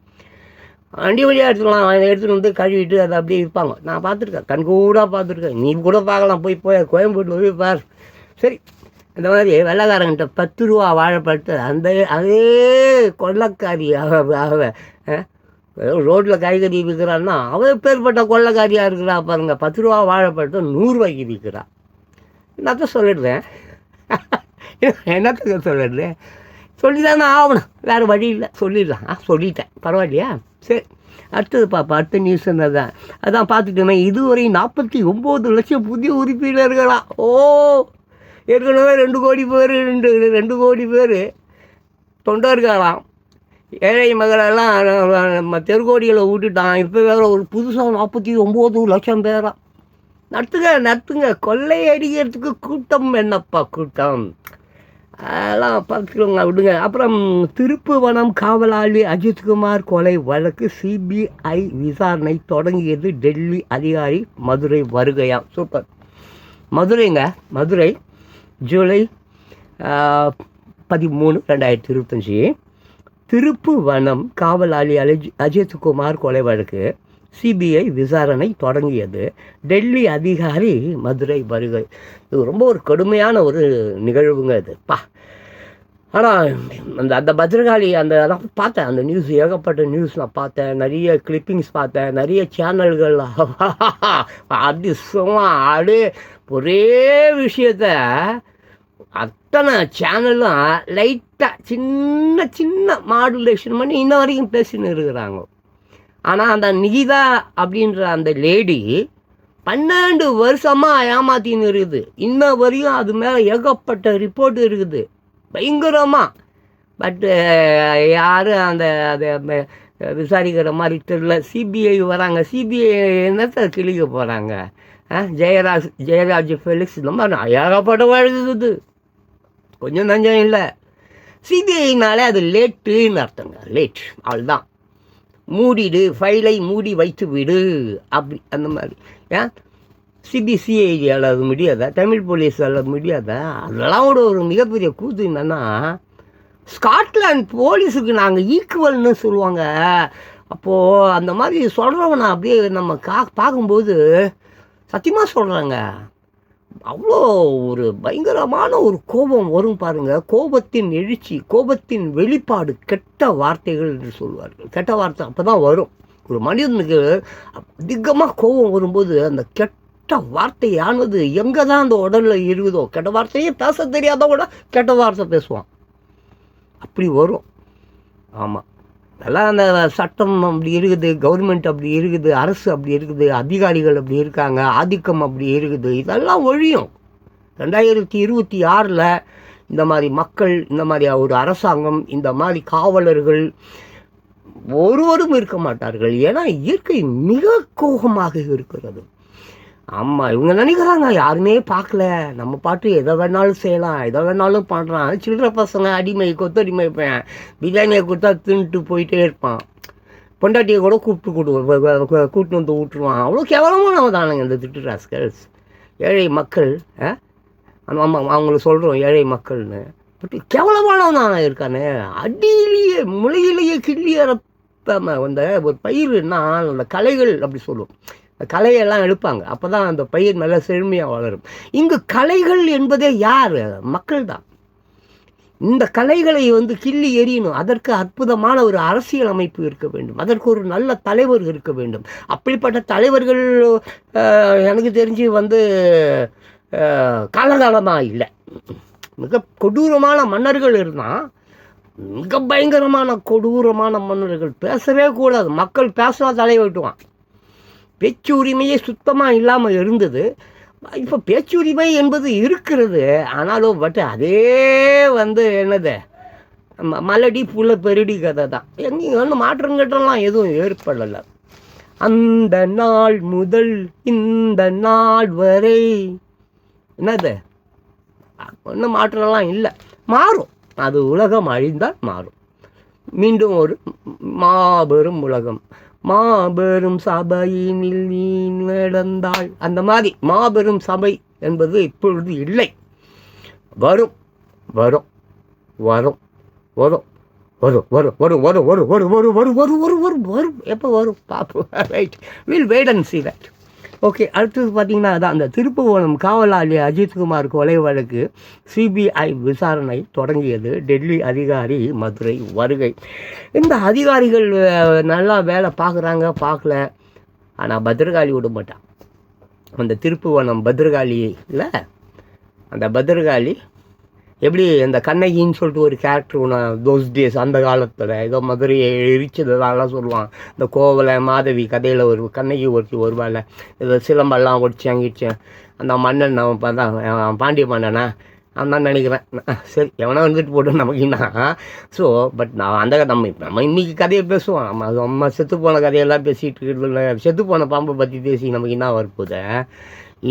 Speaker 1: எடுத்துகிட்டு வந்து கழுவிட்டு அதை அப்படியே விற்பாங்க. நான் பார்த்துருக்கேன், கண்கூடாக பார்த்துருக்கேன். நீ கூட பார்க்கலாம், போய் கோயம்பேட்டில் போய் பார். சரி, இந்த மாதிரி வெள்ளைக்காரங்கிட்ட 10 ரூபா வாழைப்பழத்தை அதே கொள்ளைக்காரி ரோட்டில் காய்கறி விற்கிறான்னா அவன் பேர்பட்ட கொள்ளைக்காரியாக இருக்கிறா பாருங்க. 10 ரூபா வாழைப்பழத்தை 100 ரூபாய்க்கு விற்கிறா. என்னத்த சொல்லிடுறேன், என்னத்துக்கு சொல்லிடுறேன், சொல்லி தானே ஆகணும், வேறு வழி இல்லை, சொல்லிடலாம். சொல்லிட்டேன், பரவாயில்லையா? சரி, அடுத்தது பாப்பா. அடுத்த நியூஸ் என்னதான், அதான் பார்த்துட்டோமே. இதுவரை 49 லட்சம் புதிய உறுப்பினர்களாம். ஏற்கனவே 2 கோடி பேர் 2 கோடி பேர் தொண்டர்களாம். ஏழை மகளெல்லாம் நம்ம தெருக்கோடிகளை விட்டுட்டான். இப்போ வேறு ஒரு புதுசாக 49 லட்சம் பேராம். நடத்துங்க கொள்ளை அடிக்கிறதுக்கு கூட்டம் என்னப்பா கூட்டம், அதெல்லாம் பார்த்துக்கோங்க, விடுங்க. அப்புறம் திருப்புவனம் காவலாளி அஜித்குமார் கொலை வழக்கு சிபிஐ விசாரணை தொடங்கியது. டெல்லி அதிகாரி மதுரை வருகையாம். சூப்பர். மதுரை ஜூலை 13, 2025 திருப்புவனம் காவலாளி அஜித்குமார் கொலை வழக்கு சிபிஐ விசாரணை தொடங்கியது. டெல்லி அதிகாரி மதுரை வருகை. இது ரொம்ப ஒரு கடுமையான ஒரு நிகழ்வுங்க இது. ஆனால் அந்த பத்ரகாளி அதான் பார்த்தேன், அந்த நியூஸ், ஏகப்பட்ட நியூஸ் நான் பார்த்தேன், நிறைய கிளிப்பிங்ஸ் பார்த்தேன், நிறைய சேனல்கள் அப்படி சும்மா ஒரே விஷயத்த அத்தனை சேனலும் லைட்டாக சின்ன மாடுலேஷன் பண்ணி இன்ன வரைக்கும் பேசின்னு இருக்கிறாங்க. ஆனால் அந்த நிகிதா அப்படின்ற அந்த லேடி 12 வருஷமாக ஏமாத்தின்னு இருக்குது. இன்ன வரையும் அது மேலே ஏகப்பட்ட ரிப்போர்ட் இருக்குது பயங்கரமாக. பட்டு யாரும் அதை விசாரிக்கிற மாதிரி தெரியல. சிபிஐ வராங்க, சிபிஐ என்னத்தை கிழிக்க போகிறாங்க? ஜெயராஜ் ஃபெலிக்ஸ் இந்த மாதிரி ஏகப்பட்ட வழக்குது, கொஞ்சம் நஞ்சம் இல்லை. சிபிஐனாலே அது லேட்டுன்னு அர்த்தங்க, லேட், அவ்வளோதான். மூடிடு, ஃபைலை மூடி வைத்து விடு, அப்படி அந்த மாதிரி. சிபிசிஐடியால் அது முடியாதா? தமிழ் போலீஸால் முடியாதா? அதெல்லாம் ஒரு மிகப்பெரிய கூத்து. என்னென்னா, ஸ்காட்லாண்ட் போலீஸுக்கு நாங்கள் ஈக்குவல்னு சொல்லுவாங்க. அப்போது அந்த மாதிரி சொல்கிறவங்க அப்படியே நம்ம பார்க்கும்போது சத்தியமாக சொல்கிறாங்க, அவ்வளோ ஒரு பயங்கரமான ஒரு கோபம் வரும் பாருங்கள். கோபத்தின் எழுச்சி, கோபத்தின் வெளிப்பாடு, கெட்ட வார்த்தைகள் என்று சொல்வார்கள். கெட்ட வார்த்தை அப்போ தான் வரும். ஒரு மனிதனுக்கு அதிகமாக கோபம் வரும்போது அந்த கெட்ட வார்த்தையானது எங்கே தான் அந்த உடலில் இருக்குதோ, கெட்ட வார்த்தையே பேச தெரியாத கூட கெட்ட வார்த்தை பேசுவான், அப்படி வரும். ஆமாம், அதெல்லாம் அந்த சட்டம் அப்படி இருக்குது, கவர்மெண்ட் அப்படி இருக்குது, அரசு அப்படி இருக்குது, அதிகாரிகள் அப்படி இருக்காங்க, ஆதிக்கம் அப்படி இருக்குது. இதெல்லாம் ஒழியும். 2026 இந்த மாதிரி மக்கள், இந்த மாதிரி ஒரு அரசாங்கம், இந்த மாதிரி காவலர்கள் ஒருவரும் இருக்க மாட்டார்கள். ஏன்னா இயற்கை மிக கோபமாக இருக்கிறது. ஆமாம், இவங்க நினைக்கிறாங்க யாருமே பார்க்கல, நம்ம பாட்டு எதை வேணாலும் செய்யலாம், எதை வேணாலும் பண்ணுறான். சில்லற பசங்க, அடிமை, கொத்தடிமை பையன், பிரியாணியை கொடுத்தா தின்ட்டு போயிட்டே இருப்பான். பொண்டாட்டியை கூட கூப்பிட்டு வந்து விட்டுருவான். அவ்வளோ கேவலமானவன் தானுங்க இந்த திட்டு ராஸ்கல்ஸ். ஏழை மக்கள் அவங்கள சொல்கிறோம் ஏழை மக்கள்னு, பட் கேவலமானவன் தானே இருக்கானே. அடியிலேயே முளையிலேயே கிள்ளியறப்பாம அந்த ஒரு பயிர்னா அந்த களைகள் அப்படி சொல்லுவோம், களையெல்லாம் எடுப்பாங்க, அப்போ தான் அந்த பயிர் நல்லா செழுமையாக வளரும். இங்கு களைகள் என்பதே யார்? மக்கள் தான். இந்த கலைகளை கிள்ளி எறியணும். அதற்கு அற்புதமான ஒரு அரசியல் அமைப்பு இருக்க வேண்டும், அதற்கு ஒரு நல்ல தலைவர் இருக்க வேண்டும். அப்படிப்பட்ட தலைவர்கள் எனக்கு தெரிஞ்சு காலகாலமாக இல்லை. மிக கொடூரமான மன்னர்கள் இருந்தால், மிக பயங்கரமான கொடூரமான மன்னர்கள் பேசவே கூடாது. மக்கள் பேசினா தலை வெட்டுவான். பேச்சு உரிமையே சுத்தமாக இல்லாமல் இருந்தது. இப்போ பேச்சு உரிமை என்பது இருக்கிறது, ஆனாலும் பட் அதே என்னது மலடி புள்ள பெருடி கதை தான். எங்கேயும் மாற்றங்கட்டெல்லாம் எதுவும் ஏற்படலை. அந்த நாள் முதல் இந்த நாள் வரை என்னது ஒன்றும் மாற்றம்லாம் இல்லை. மாறும், அது உலகம் அழிந்தால் மாறும். மீண்டும் ஒரு மாபெரும் உலகம், மாபெரும் சபையினில் நீ நடந்தாள், அந்த மாதிரி மாபெரும் சபை என்பது இப்பொழுது இல்லை. வரும் வரும் வரும் வரும் வரும் வரும் வரும் வரும் வரும் வரும் வரும் வரும் வரும் வரும் வரும் வரும் எப்போ வரும் பார்ப்போம். Right, will wait and see that. Okay, அடுத்தது பார்த்தீங்கன்னா அதான் அந்த திருப்புவனம் காவலாளி அஜித்குமார் கொலை வழக்கு சிபிஐ விசாரணை தொடங்கியது. டெல்லி அதிகாரி மதுரை வருகை. இந்த அதிகாரிகள் நல்லா வேலை பார்க்குறாங்க, பார்க்கல, ஆனால் பத்ரகாளி விட மாட்டான். அந்த திருப்புவனம் பத்ரகாளி இல்லை, அந்த பத்ரகாளி எப்படி அந்த கண்ணகின்னு சொல்லிட்டு ஒரு கேரக்டர் ஒன்று தோஸ் டேஸ் அந்த காலத்தில் ஏதோ மதுரையை எரிச்சதெல்லாம் சொல்லுவான். இந்த கோவலை மாதவி கதையில் ஒரு கண்ணகி ஒருத்தி வருவாள், ஏதோ சிலம்பெல்லாம் ஒடிச்சாங்கிடுச்சேன் அந்த மன்னன். நம்ம பார்த்தா பாண்டிய மன்னனா நான் தான் நினைக்கிறேன். சரி, எவனா வந்துட்டு போட்டு நமக்குன்னா. ஸோ பட் நான் அந்த நம்ம இன்றைக்கி கதையை பேசுவோம். நம்ம செத்துப்போன கதையெல்லாம் பேசிகிட்டு இருக்கிறதுல செத்துப்போன பாம்பை பற்றி பேசி நமக்கு என்ன வரப்போகுது.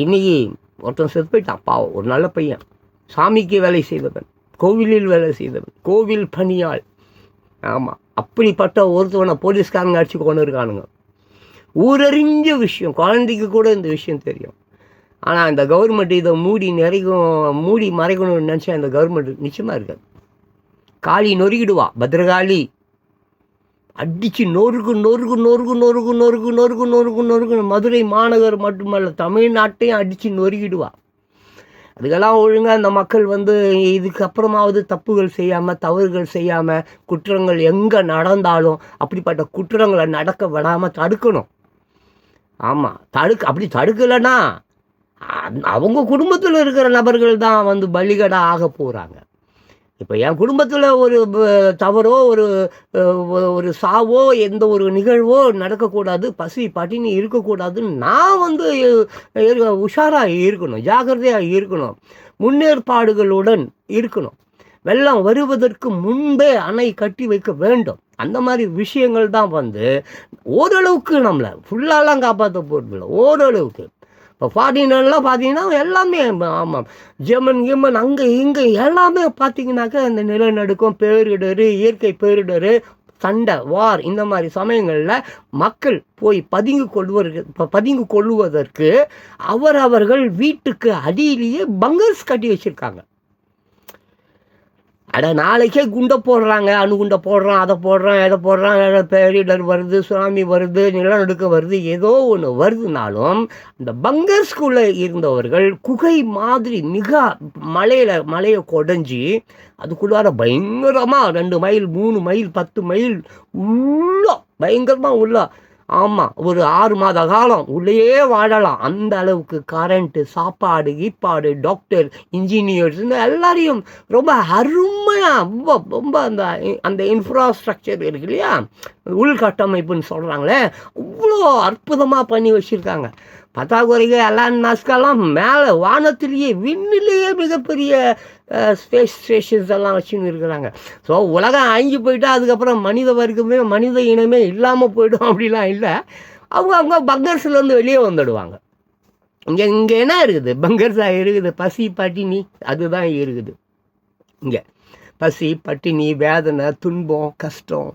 Speaker 1: இன்றைக்கி ஒருத்தன் செத்து போயிட்டான், பாவம், ஒரு நல்ல பையன், சாமிக்கு வேலை செய்தவன், கோவிலில் வேலை செய்தவன், கோவில் பணியாள். ஆமாம், அப்படிப்பட்ட ஒருத்தவனை போலீஸ்காரங்க அடிச்சு கொண்டு இருக்கானுங்க. ஊரறிஞ்ச விஷயம், குழந்தைக்கு கூட இந்த விஷயம் தெரியும். ஆனால் இந்த கவர்மெண்ட் இதை மூடி மறைக்கணும்னு நினச்சா இந்த கவர்மெண்ட் நிச்சயமாக இருக்காது. காளி நொறுக்கிடுவா, பத்ரகாளி அடித்து நொறுக்கு நொறுக்கு நொறுக்கு நொறுக்கு நொறுக்கு நொறுக்கு நொறுக்கு நொறுக்கு மதுரை மாநகர் மட்டுமல்ல தமிழ்நாட்டையும் அடித்து நொறுக்கிடுவா. அதுக்கெல்லாம் ஒழுங்காக அந்த மக்கள் இதுக்கப்புறமாவது தப்புகள் செய்யாமல், தவறுகள் செய்யாமல், குற்றங்கள் எங்கே நடந்தாலும் அப்படிப்பட்ட குற்றங்களை நடக்க விடாமல் தடுக்கணும். ஆமாம், அப்படி தடுக்கலைன்னா அவங்க குடும்பத்தில் இருக்கிற நபர்கள் தான் பலிகடா ஆக போகிறாங்க. இப்போ என் குடும்பத்தில் ஒரு தவறோ ஒரு சாவோ எந்த ஒரு நிகழ்வோ நடக்கக்கூடாது, பசி பட்டினி இருக்கக்கூடாதுன்னு நான் உஷாராக இருக்கணும், ஜாக்கிரதையாக இருக்கணும், முன்னேற்பாடுகளுடன் இருக்கணும். வெள்ளம் வருவதற்கு முன்பே அணை கட்டி வைக்க வேண்டும். அந்த மாதிரி விஷயங்கள் தான் ஓரளவுக்கு நம்மளை ஃபுல்லாலாம் காப்பாற்ற போகிறதில்ல, ஓரளவுக்கு. இப்போ ஃபாரினர்லாம் பார்த்தீங்கன்னா எல்லாமே ஆமாம், ஜெர்மன் அங்கே இங்கே எல்லாமே பார்த்தீங்கன்னாக்கா இந்த நிலநடுக்கம், பேரிடர், இயற்கை பேரிடர், சண்டை, வார், இந்த மாதிரி சமயங்களில் மக்கள் போய் பதுங்கி கொள்வதற்கு அவர்கள் வீட்டுக்கு அடியிலேயே பங்கர்ஸ் கட்டி வச்சுருக்காங்க. நாளைக்கே குண்டை போடுறாங்க, அணுகுண்டை போடுறான், அதை போடுறான், எதை போடுறான், பேரிடர் வருது, சுனாமி வருது, நிலநடுக்கம் வருது, ஏதோ ஒன்று வருதுனாலும் இந்த பங்கர்ஸ்குள்ளே இருந்தவர்கள் குகை மாதிரி மிக மலையை கொடைஞ்சி அதுக்குள்ளார பயங்கரமாக 2 மைல் 3 மைல் 10 மைல் உள்ள பயங்கரமாக உள்ள, ஆமாம், ஒரு 6 மாத காலம் உள்ளேயே வாழலாம். அந்த அளவுக்கு கரண்ட்டு, சாப்பாடு, கீப்பாடு, டாக்டர், இன்ஜினியர்ஸ் எல்லாரையும் ரொம்ப அருமையாக ரொம்ப அந்த இன்ஃப்ராஸ்ட்ரக்சர் இருக்கு இல்லையா, உள்கட்டமைப்புன்னு சொல்கிறாங்களே, அவ்வளோ அற்புதமாக பண்ணி வச்சுருக்காங்க. பத்தாக்குறைக்கு எலான் மஸ்கெல்லாம் மேலே வானத்திலேயே விண்ணிலேயே மிகப்பெரிய ஸ்பேஸ் ஸ்டேஷன்ஸ் எல்லாம் வச்சுன்னு இருக்கிறாங்க. ஸோ உலகம் அழிஞ்சு போயிட்டா அதுக்கப்புறம் மனித இனமே இல்லாமல் போய்டும் அப்படிலாம் இல்லை. அவங்க பங்கர்ஸ்லேருந்து வெளியே வந்துடுவாங்க. இங்கே என்ன இருக்குது, பங்கர்ஸாக இருக்குது, பசி பட்டினி அதுதான் இருக்குது. இங்கே பசி பட்டினி, வேதனை, துன்பம், கஷ்டம்,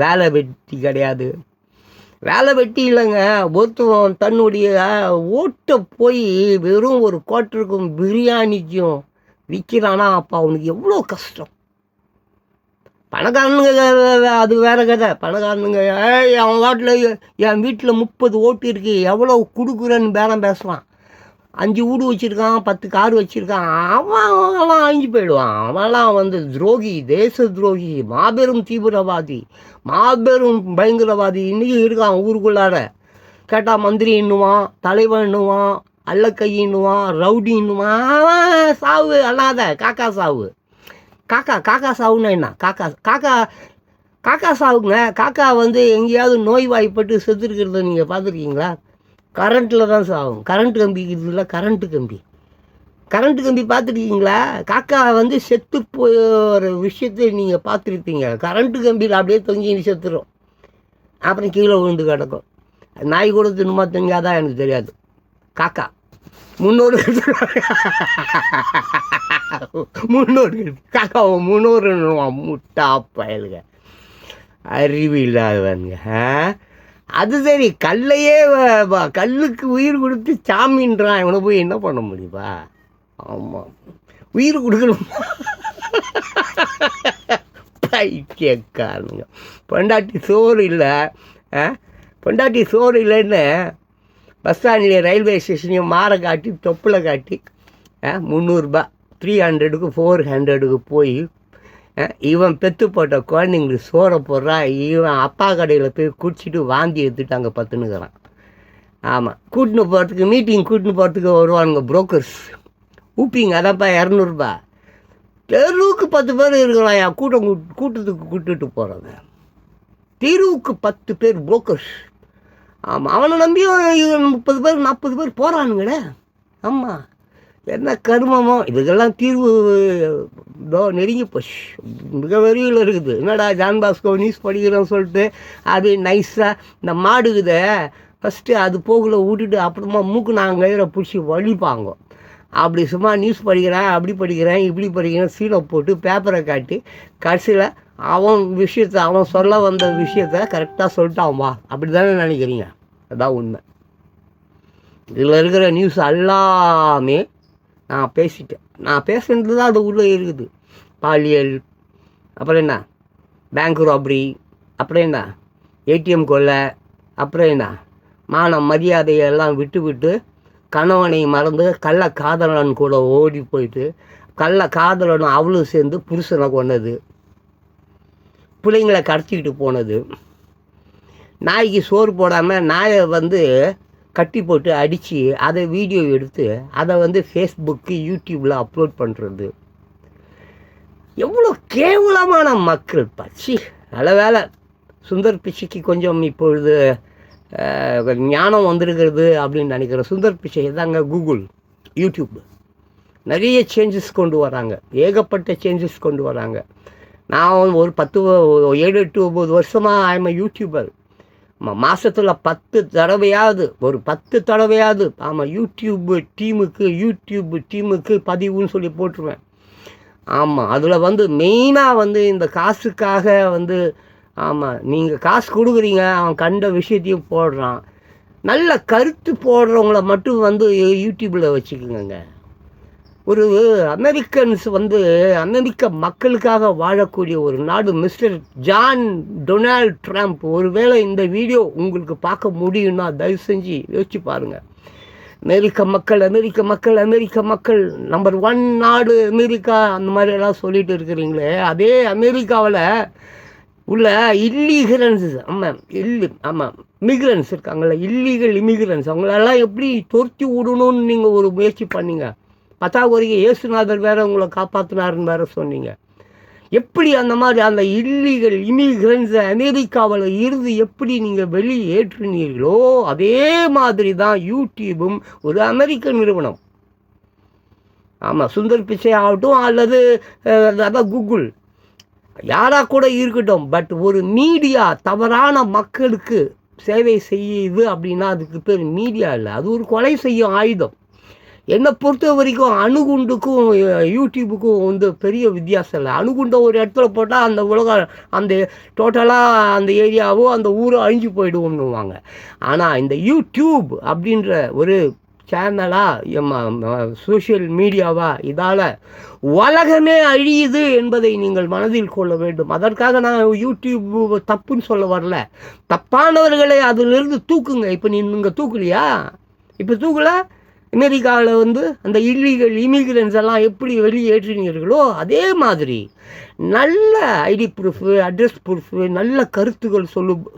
Speaker 1: வேலை வெட்டி கிடையாது. வேலை வெட்டி இல்லைங்க. ஒருத்தவன் தன்னுடைய ஓட்டை போய் வெறும் ஒரு குவார்ட்டருக்கும் பிரியாணிக்கும் விற்கிறானா, அப்போ அவனுக்கு எவ்வளோ கஷ்டம். பணக்காரனுங்க அது வேற கதை. பணக்காரனுங்க அவன் வாட்டில் என் வீட்டில் 30 ஓட்டு இருக்குது, எவ்வளோ கொடுக்குறேன்னு பேரம் பேசுவான். 5 வீடு வச்சுருக்கான், 10 கார் வச்சுருக்கான். அவன்லாம் அழிஞ்சு போயிடுவான். அவன்லாம் துரோகி, தேச துரோகி, மாபெரும் தீவிரவாதி, மாபெரும் பயங்கரவாதி. இன்றைக்கி இருக்கான் ஊருக்குள்ளார. கேட்டால் மந்திரி இன்னுவான், தலைவன் இன்னுவான், அல்லக்கையின்னுவான், ரவுடி இன்னுவான். அவன் சாவு அண்ணாத காக்கா சாவு. காக்கா சாவுன்னா என்ன? காக்கா சாவுங்க. காக்கா எங்கேயாவது நோய் வாய்ப்பட்டு செத்துருக்கிறத நீங்கள் பார்த்துருக்கீங்களா? கரண்ட்டில் தான் சாகும். கரண்ட் கம்பி இருக்குதுல்ல, கரண்ட்டு கம்பி பார்த்துருக்கீங்களா? காக்கா செத்து போகிற விஷயத்தை நீங்கள் பார்த்துருப்பீங்க. கரண்ட்டு கம்பியில் அப்படியே தொங்கி செத்துரும், அப்புறம் கீழே விழுந்து கிடக்கும். நாய் கூட தின்னுமா திங்காதான் எனக்கு தெரியாது. காக்கா முன்னோர்கள் காக்காவை முன்னோர் முட்டா பயலுங்க, அறிவு இல்லாதவனுங்க. அது சரி, கல்லுக்கு உயிர் கொடுத்து சாமின்றான். இவனை போய் என்ன பண்ண முடியுப்பா? ஆமாம், உயிர் கொடுக்கணும். பைத்தியக்காரனுங்க. பொண்டாட்டி சோறு இல்லைன்னு பஸ் ஸ்டாண்ட்லேயும் ரயில்வே ஸ்டேஷனையும் மாற காட்டி தொப்பில் காட்டி 300 300க்கு 400க்கு போய் இவன் பெற்று போட்ட குழந்தைங்களுக்கு சோறை போடுறான். இவன் அப்பா கடையில் போய் குடிச்சிட்டு வாந்தி எடுத்துட்டு அங்கே பத்துனுக்கிறான். ஆமாம், மீட்டிங் கூட்டின்னு போகிறதுக்கு வருவானுங்க புரோக்கர்ஸ். ஊப்பிங்க அதான்ப்பா 200 தெருவுக்கு 10 பேர் இருக்கிறான். என் கூட்டத்துக்கு கூட்டுட்டு போகிறாங்க. தெருவுக்கு 10 பேர் புரோக்கர்ஸ். ஆமாம், அவனை நம்பியும் 30 பேர் 40 பேர் போகிறானுங்களே. ஆமாம், என்ன கருமமோ. இதுக்கெல்லாம் தீர்வு நெருங்கி போச்சு, மிக வெறியில் இருக்குது. என்னடா ஜான் பாஸ்கோ நியூஸ் படிக்கிறோன்னு சொல்லிட்டு அது நைஸாக இந்த மாடுக்குதை ஃபஸ்ட்டு அது போகல விட்டுட்டு அப்புறமா மூக்கு நாங்கள் பிடிச்சி வலிப்பாங்க. அப்படி சும்மா நியூஸ் படிக்கிறேன், அப்படி படிக்கிறேன், இப்படி படிக்கிறேன், சீலை போட்டு பேப்பரை காட்டி கடைசியில் அவன் சொல்ல வந்த விஷயத்த கரெக்டாக சொல்லிட்டான்பா. அப்படி தானே நினைக்கிறீங்க? அதான் உண்மை. இதில் இருக்கிற நியூஸ் எல்லாமே நான் பேசிட்டேன். நான் பேசுனது தான் அது உள்ளே இருக்குது. பாலியல், அப்புறம் என்ன பேங்க் ராப்ரி, அப்புறம் என்ன ஏடிஎம் கொள்ளை, அப்புறம் என்ன மானம் மரியாதையெல்லாம் விட்டு கணவனை மறந்து கள்ள காதலன் கூட ஓடி போயிட்டு கள்ள காதலனும் அவளும் சேர்ந்து புருஷனை கொண்டது, பிள்ளைங்களை கடத்திக்கிட்டு போனது, நாய்க்கு சோறு போடாமல் நாயை கட்டி போட்டு அடித்து அதை வீடியோ எடுத்து அதை ஃபேஸ்புக்கு யூடியூப்பில் அப்லோட் பண்ணுறது. எவ்வளோ கேவலமான மக்கள் பச்சி. நல்ல வேலை சுந்தர் பிச்சைக்கு கொஞ்சம் இப்பொழுது ஞானம் வந்திருக்கிறது அப்படின்னு நினைக்கிறேன். சுந்தர் பிச்சை தாங்க கூகுள், யூடியூப் நிறைய சேஞ்சஸ் கொண்டு வராங்க, ஏகப்பட்ட சேஞ்சஸ் கொண்டு வராங்க. நான் ஒரு 7, 8, 9 வருஷமாக ஐஎம் யூடியூபர். மாதத்தில் 10 தடவையாவது ஆமாம் யூடியூப் டீமுக்கு பதிவுன்னு சொல்லி போட்டுருவேன். ஆமாம், அதில் மெயினாக இந்த காசுக்காக ஆமாம், நீங்கள் காசு கொடுக்குறீங்க, அவன் கண்ட விஷயத்தையும் போடுறான். நல்ல கருத்து போடுறவங்கள மட்டும் யூடியூப்பில் வச்சுக்கோங்க. ஒரு அமெரிக்கன்ஸ் அமெரிக்க மக்களுக்காக வாழக்கூடிய ஒரு நாடு மிஸ்டர் ஜான் டொனால்ட் ட்ரம்ப். ஒருவேளை இந்த வீடியோ உங்களுக்கு பார்க்க முடியும்னா தயவு செஞ்சு யோசிச்சு பாருங்கள். அமெரிக்க மக்கள் நம்பர் 1 நாடு அமெரிக்கா, அந்த மாதிரியெல்லாம் சொல்லிட்டு இருக்கிறீங்களே, அதே அமெரிக்காவில் உள்ள இமிகிரன்ஸ் இருக்காங்களே, இல்லீகல் இமிகிரன்ஸ், அவங்களெல்லாம் எப்படி துரத்தி விடணும்னு நீங்கள் ஒரு முயற்சி பண்ணீங்க. 10வது வரைக்கும் இயேசுநாதர் வேறு உங்களை காப்பாற்றினாருன்னு வேறு சொன்னீங்க. எப்படி அந்த மாதிரி அந்த இல்லீகல் இமிகிரன்ஸை அமெரிக்காவில் இருந்து எப்படி நீங்கள் வெளியேற்றினீர்களோ அதே மாதிரி தான் யூடியூபும் ஒரு அமெரிக்க நிறுவனம். ஆமாம், சுந்தர் பிச்சை ஆகட்டும் அல்லது அதான் கூகுள், யாராக கூட இருக்கட்டும். பட் ஒரு மீடியா தவறான மக்களுக்கு சேவை செய்யுது அப்படின்னா அதுக்கு பேர் மீடியா இல்லை, அது ஒரு கொலை செய்யும் ஆயுதம். என்னை பொறுத்த வரைக்கும் அணுகுண்டுக்கும் யூடியூபுக்கும் வந்து பெரிய வித்தியாசம் இல்லை. அணுகுண்டை ஒரு இடத்துல போட்டால் அந்த உலகம் அந்த டோட்டலாக அந்த ஏரியாவோ அந்த ஊரோ அழிஞ்சு போயிடுவோம்னுவாங்க. ஆனால் இந்த யூடியூப் அப்படின்ற ஒரு சேனலாக சோஷியல் மீடியாவா இதால் உலகமே அழியுது என்பதை நீங்கள் மனதில் கொள்ள வேண்டும். அதற்காக நான் யூடியூப் தப்புன்னு சொல்ல வரல. தப்பானவர்களை அதிலிருந்து தூக்குங்க. இப்போ நீங்கள் தூக்கலையா? இப்போ தூக்கல. அமெரிக்காவில் வந்து அந்த இல்லீகல் இமிகிரன்ஸ் எல்லாம் எப்படி வெளியேற்றினீர்களோ அதே மாதிரி நல்ல ஐடி ப்ரூஃபு, அட்ரஸ் ப்ரூஃபு, நல்ல கருத்துக்கள்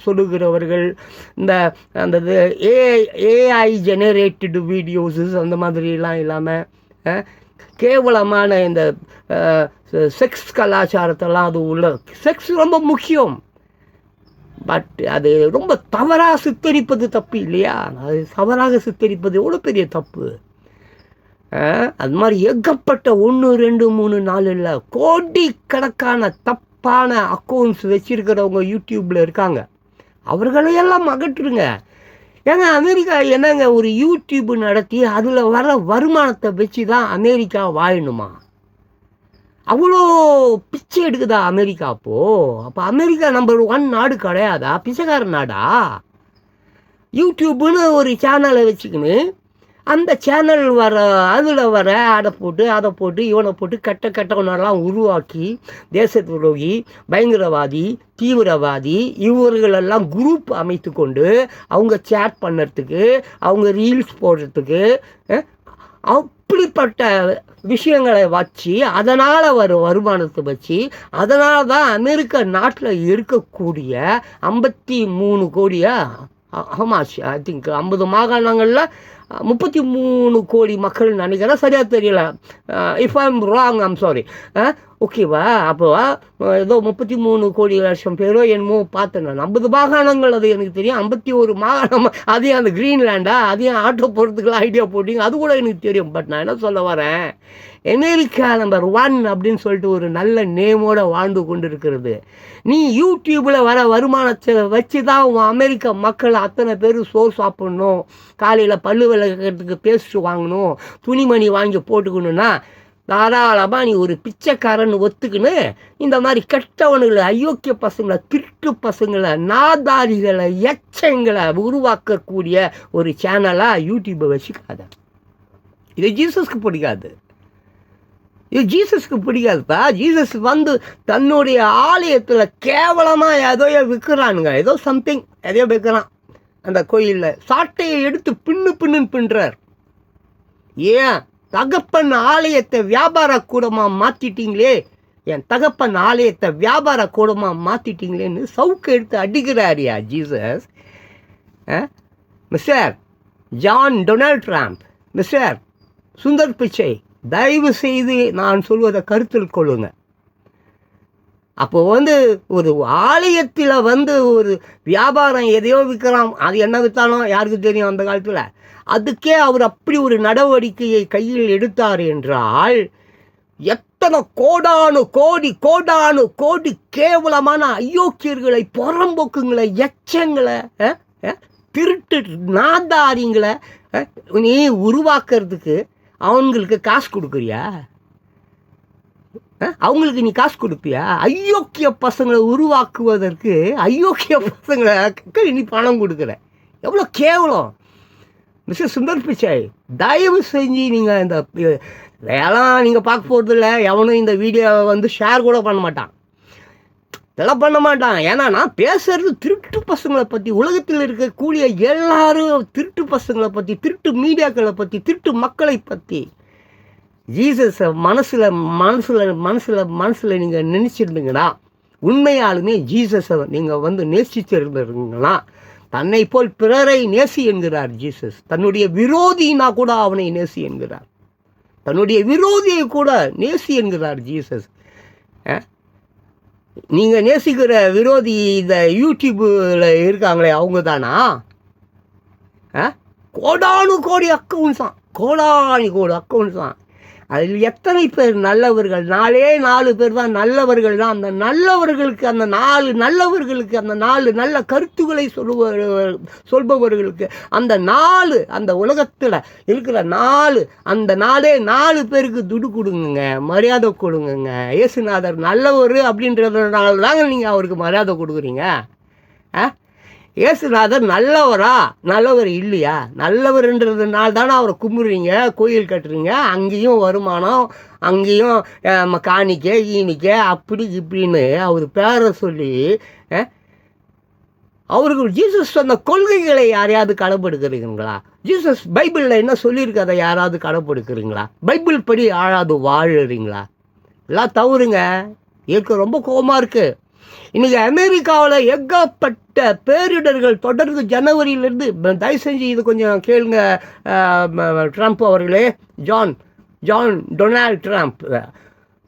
Speaker 1: சொல்லுகிறவர்கள், இந்த அந்த ஏஐ ஜெனரேட்டடு வீடியோஸு அந்த மாதிரிலாம் இல்லாமல் கேவலமான இந்த செக்ஸ் கலாச்சாரத்தெல்லாம் அது உள்ள. செக்ஸ் ரொம்ப முக்கியம், பட் அது ரொம்ப தவறாக சித்தரிப்பது தப்பு இல்லையா? அது தவறாக சித்தரிப்பது எவ்வளோ பெரிய தப்பு. அது மாதிரி ஏகப்பட்ட 1 2 3 4 இல்லை, கோடிக்கணக்கான தப்பான அக்கௌண்ட்ஸ் வச்சுருக்கிறவங்க யூடியூப்பில் இருக்காங்க. அவர்களையெல்லாம் அகற்றுங்க. ஏங்க அமெரிக்கா என்னங்க ஒரு யூடியூப் நடத்தி அதில் வர வருமானத்தை வச்சு தான் அமெரிக்கா வாழணுமா? அவ்வளோ பிச்சை எடுக்குதா அமெரிக்கா? அப்போ அமெரிக்கா நம்பர் 1 நாடு கிடையாதா? பிச்சைக்கார நாடா? யூடியூப்னு ஒரு சேனலை வச்சுக்கின்னு அந்த சேனல் அதில் வர அதை போட்டு இவனை போட்டு கெட்டவனெல்லாம் உருவாக்கி தேச துரோகி, பயங்கரவாதி, தீவிரவாதி இவர்களெல்லாம் குரூப் அமைத்து கொண்டு அவங்க சேட் பண்ணுறதுக்கு, அவங்க ரீல்ஸ் போடுறதுக்கு, அப்படிப்பட்ட விஷயங்களை வச்சு அதனால் வருமானத்தை வச்சு அதனால தான் அமெரிக்க நாட்டில் இருக்கக்கூடிய 53 கோடியா ஆமாச்சு ஐ திங்க் 50 மாகாணங்களில் 33 கோடி மக்கள் நினைக்கிறேன், சரியாக தெரியல. If I'm wrong I'm sorry. ஓகேவா? அப்போ ஏதோ 33 கோடி லட்சம் பேரோ என்னமோ பார்த்தேன் நான். 50 மாகாணங்கள் அது எனக்கு தெரியும். 51 மாகாணம் அதையும் அந்த க்ரீன்லேண்டா அதையும் ஆட்டோ போடுறதுக்குலாம் ஐடியா போட்டிங்க, அது கூட எனக்கு தெரியும். பட் நான் என்ன சொல்ல வரேன், அமெரிக்கா நம்பர் 1 அப்படின்னு சொல்லிட்டு ஒரு நல்ல நேமோடு வாழ்ந்து கொண்டு இருக்கிறது. நீ யூடியூப்பில் வர வருமானத்தை வச்சு தான் உன் அமெரிக்க மக்கள் அத்தனை பேர் சோறு சாப்பிட்ணும், காலையில் பல்லு விளக்கிறதுக்கு பேஸ்ட் வாங்கணும், துணிமணி வாங்கி போட்டுக்கணுன்னா தாராளமாக நீ ஒரு பிச்சைக்காரன் ஒத்துக்குன்னு இந்த மாதிரி கெட்டவனுங்களை, அயோக்கிய பசங்களை, திருட்டு பசங்களை, நாதாரிகளை, எச்சங்களை உருவாக்கக்கூடிய ஒரு சேனலாக யூடியூப்பை வச்சுக்காத. இது ஜீசஸ்க்கு பிடிக்காது. இது ஜீசஸ்க்கு பிடிக்காதுப்பா. ஜீசஸ் வந்து தன்னுடைய ஆலயத்தில் கேவலமாக ஏதோ விற்கிறானுங்க, ஏதோ சம்திங் எதையோ விற்கிறான். அந்த கோயிலில் சாட்டையை எடுத்து பின்னுன்னு பின்னுறார். ஏன்? தகப்பன் ஆலயத்தை வியாபார கூடமாக மாற்றிட்டீங்களே, என் தகப்பன் ஆலயத்தை வியாபார கூடமாக மாற்றிட்டீங்களேன்னு சவுக்கு எடுத்து அடிக்கிறாரியா Jesus. Mister John Donald Trump, mister Sundar Pichai, தயவு செய்து நான் சொல்வதை கருத்தில் கொள்ளுங்க. அப்போ வந்து ஒரு ஆலயத்தில் வந்து ஒரு வியாபாரம் எதையோ விற்கிறான், அது என்ன விற்றாலும் யாருக்கு தெரியும் அந்த காலத்தில். அதுக்கே அவர் அப்படி ஒரு நடவடிக்கையை கையில் எடுத்தார் என்றால் எத்தனை கோடானு கோடி கேவலமான அயோக்கியர்களை, புறம்போக்குங்களை, எச்சங்களை, திருட்டு நாதாரிங்களை நீ உருவாக்குறதுக்கு அவங்களுக்கு காசு கொடுக்குறியா? அவங்களுக்கு நீ காசு கொடுப்பியா? அயோக்கிய பசங்களை உருவாக்குவதற்கு அயோக்கிய பசங்களை நீ பணம் கொடுக்குற. எவ்வளோ கேவலம். மிஸ்டர் சுந்தர் பிச்சை, தயவு செஞ்சு நீங்கள் இந்த இதெல்லாம் நீங்கள் பார்க்க போகிறதில்ல. எவனும் இந்த வீடியோவை வந்து ஷேர் கூட பண்ண மாட்டான், இதெல்லாம் பண்ண மாட்டான். ஏன்னா நான் பேசுகிறது திருட்டு பசங்களை பற்றி. உலகத்தில் இருக்கக்கூடிய எல்லாரும் திருட்டு பசங்களை பற்றி, திருட்டு மீடியாக்களை பற்றி, திருட்டு மக்களை பற்றி. ஜீசஸை மனசில் நீங்கள் நினச்சிருந்தீங்கன்னா, உண்மையாலுமே ஜீசஸை நீங்கள் வந்து நேசிச்சிருந்தீங்கன்னா, தன்னை போல் பிறரை நேசி என்கிறார் ஜீசஸ். தன்னுடைய விரோதினா கூட அவனை நேசி என்கிறார். தன்னுடைய விரோதியை கூட நேசி என்கிறார் ஜீசஸ். நீங்கள் நேசிக்கிற விரோதி இந்த யூடியூப்பில் இருக்காங்களே அவங்க தானா? கோடானு கோடி அக்கௌண்ட்ஸ் தான், கோடானு கோடி அக்கௌண்ட்ஸ் தான். அதில் எத்தனை பேர் நல்லவர்கள்? 4 பேர் தான் நல்லவர்கள் தான். அந்த நல்லவர்களுக்கு, அந்த 4 நல்லவர்களுக்கு, அந்த 4 நல்ல கருத்துக்களை சொல்பவர்களுக்கு, அந்த உலகத்தில் இருக்கிற அந்த 4 பேருக்கு துடு கொடுங்க, மரியாதை கொடுங்க. இயேசுநாதர் நல்லவர் அப்படின்றதுனால தாங்க நீங்கள் அவருக்கு மரியாதை கொடுக்குறீங்க. இயேசுநாதர் நல்லவர் இல்லையா? நல்லவர்ன்றதுனால தானே அவரை கும்பிட்றீங்க, கோயில் கட்டுறீங்க. அங்கேயும் வருமானம், அங்கேயும் காணிக்க அப்படி இப்படின்னு அவர் பேரை சொல்லி அவருக்கு ஜீசஸ் சொன்ன கொள்கைகளை யாரையாவது கடைப்பிடிக்கிறீங்களா? ஜீசஸ் பைபிளில் என்ன சொல்லியிருக்கு அதை யாராவது கடைப்பிடிக்கிறீங்களா? பைபிள் படி யாராவது வாழுறீங்களா? எல்லாம் தவறுங்க. எனக்கு ரொம்ப கோபமாக இருக்குது. இன்றைக்கி அமெரிக்காவில் ஏகப்பட்ட பேரிடர்கள் தொடர்ந்து ஜனவரியிலேருந்து. தயவு செஞ்சு இது கொஞ்சம் கேளுங்க ட்ரம்ப் அவர்களே, டொனால்ட் ட்ரம்ப்,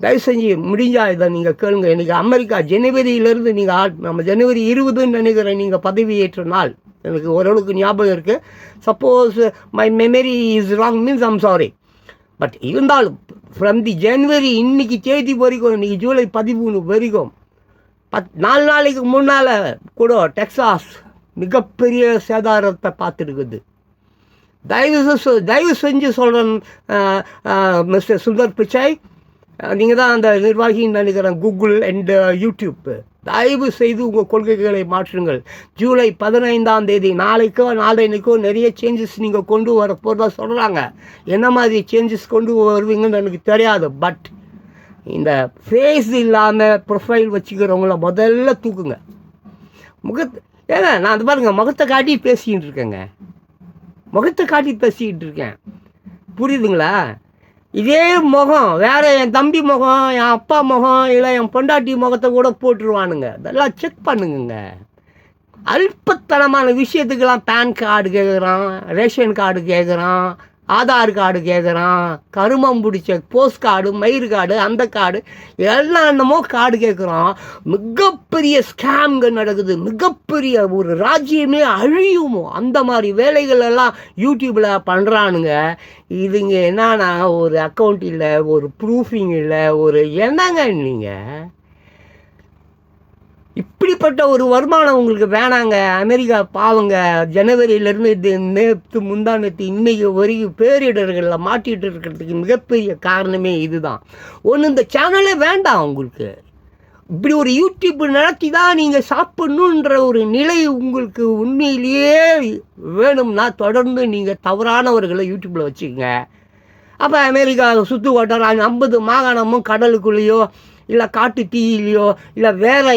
Speaker 1: தயவு செஞ்சு முடிஞ்சால் இதை நீங்கள் கேளுங்க. இன்றைக்கி அமெரிக்கா ஜனவரியிலேருந்து நம்ம ஜனவரி 20ன்னு நினைக்கிறேன் நீங்கள் பதவியேற்ற நாள். எனக்கு ஓரளவுக்கு ஞாபகம் இருக்குது. Suppose my memory is wrong means I'm sorry. But இருந்தாலும் ஃப்ரம் தி ஜனவரி இன்னைக்கு தேதி வரைக்கும், இன்றைக்கி ஜூலை 13 வரைக்கும் 4 நாளைக்கு முன்னால் கூட டெக்சாஸ் மிகப்பெரிய சேதாரத்தை பார்த்துருக்குது. தயவு செஞ்சு சொல்கிறேன் மிஸ்டர் சுந்தர் பிச்சை, நீங்கள் தான் அந்த நிர்வாகின்னு நினைக்கிறேன் கூகுள் அண்ட் யூடியூப். தயவு செய்து உங்கள் கொள்கைகளை மாற்றுங்கள். ஜூலை 15ஆம் தேதி நாளைக்கோ நிறைய சேஞ்சஸ் நீங்கள் கொண்டு வர போகிறதா சொல்கிறாங்க. என்ன மாதிரி சேஞ்சஸ் கொண்டு வருவீங்கன்னு எனக்கு தெரியாது. பட் இந்த ஃபேஸ் இல்லாமல் ப்ரொஃபைல் வச்சுக்கிறவங்கள முதல்ல தூக்குங்க. நான் அது பாருங்க, முகத்தை காட்டி பேசிக்கிட்டு இருக்கேன். புரியுதுங்களா? இதே முகம் வேறு என் தம்பி முகம், என் அப்பா முகம், இல்லை என் பொண்டாட்டி முகத்தை கூட போட்டுருவானுங்க. அதெல்லாம் செக் பண்ணுங்க. அல்பத்தனமான விஷயத்துக்கெல்லாம் பேன் கார்டு கேட்குறான், ரேஷன் கார்டு கேட்குறான், ஆதார் கார்டு கேட்குறான், கருமம் பிடிச்ச போஸ்ட் கார்டு, மயிர் கார்டு, அந்த கார்டு எல்லாம் என்னமோ கார்டு கேட்குறான். மிகப்பெரிய ஸ்கேம்கள் நடக்குது. மிகப்பெரிய ஒரு ராஜ்யமே அழியுமோ அந்த மாதிரி வேலைகள் எல்லாம் யூடியூப்பில் பண்ணுறானுங்க. இதுங்க என்னன்னா, ஒரு அக்கௌண்ட் இல்லை, ஒரு ப்ரூஃபிங் இல்லை, ஒரு என்னங்க நீங்கள் இப்படிப்பட்ட ஒரு வருமானம் உங்களுக்கு வேணாங்க. அமெரிக்கா பாவங்க, ஜனவரியிலேருந்து நேற்று முந்தானத்து இன்னைக்கு வரைக்கும் பேரிடர்களில் மாட்டிகிட்டு இருக்கிறதுக்கு மிகப்பெரிய காரணமே இதுதான். இந்த சேனலே வேண்டாம் உங்களுக்கு. இப்படி ஒரு யூடியூப் நடத்தி தான் நீங்கள் சாப்பிட்ணுன்ற ஒரு நிலை உங்களுக்கு உண்மையிலேயே வேணும்னா தொடர்ந்து நீங்கள் தவறானவர்களை யூடியூப்பில் வச்சுக்கோங்க. அப்போ அமெரிக்கா சுற்று வட்டாரம் 50 மாகாணமும் கடலுக்குள்ளேயோ இல்லை காட்டு தீயிலையோ இல்லை வேறு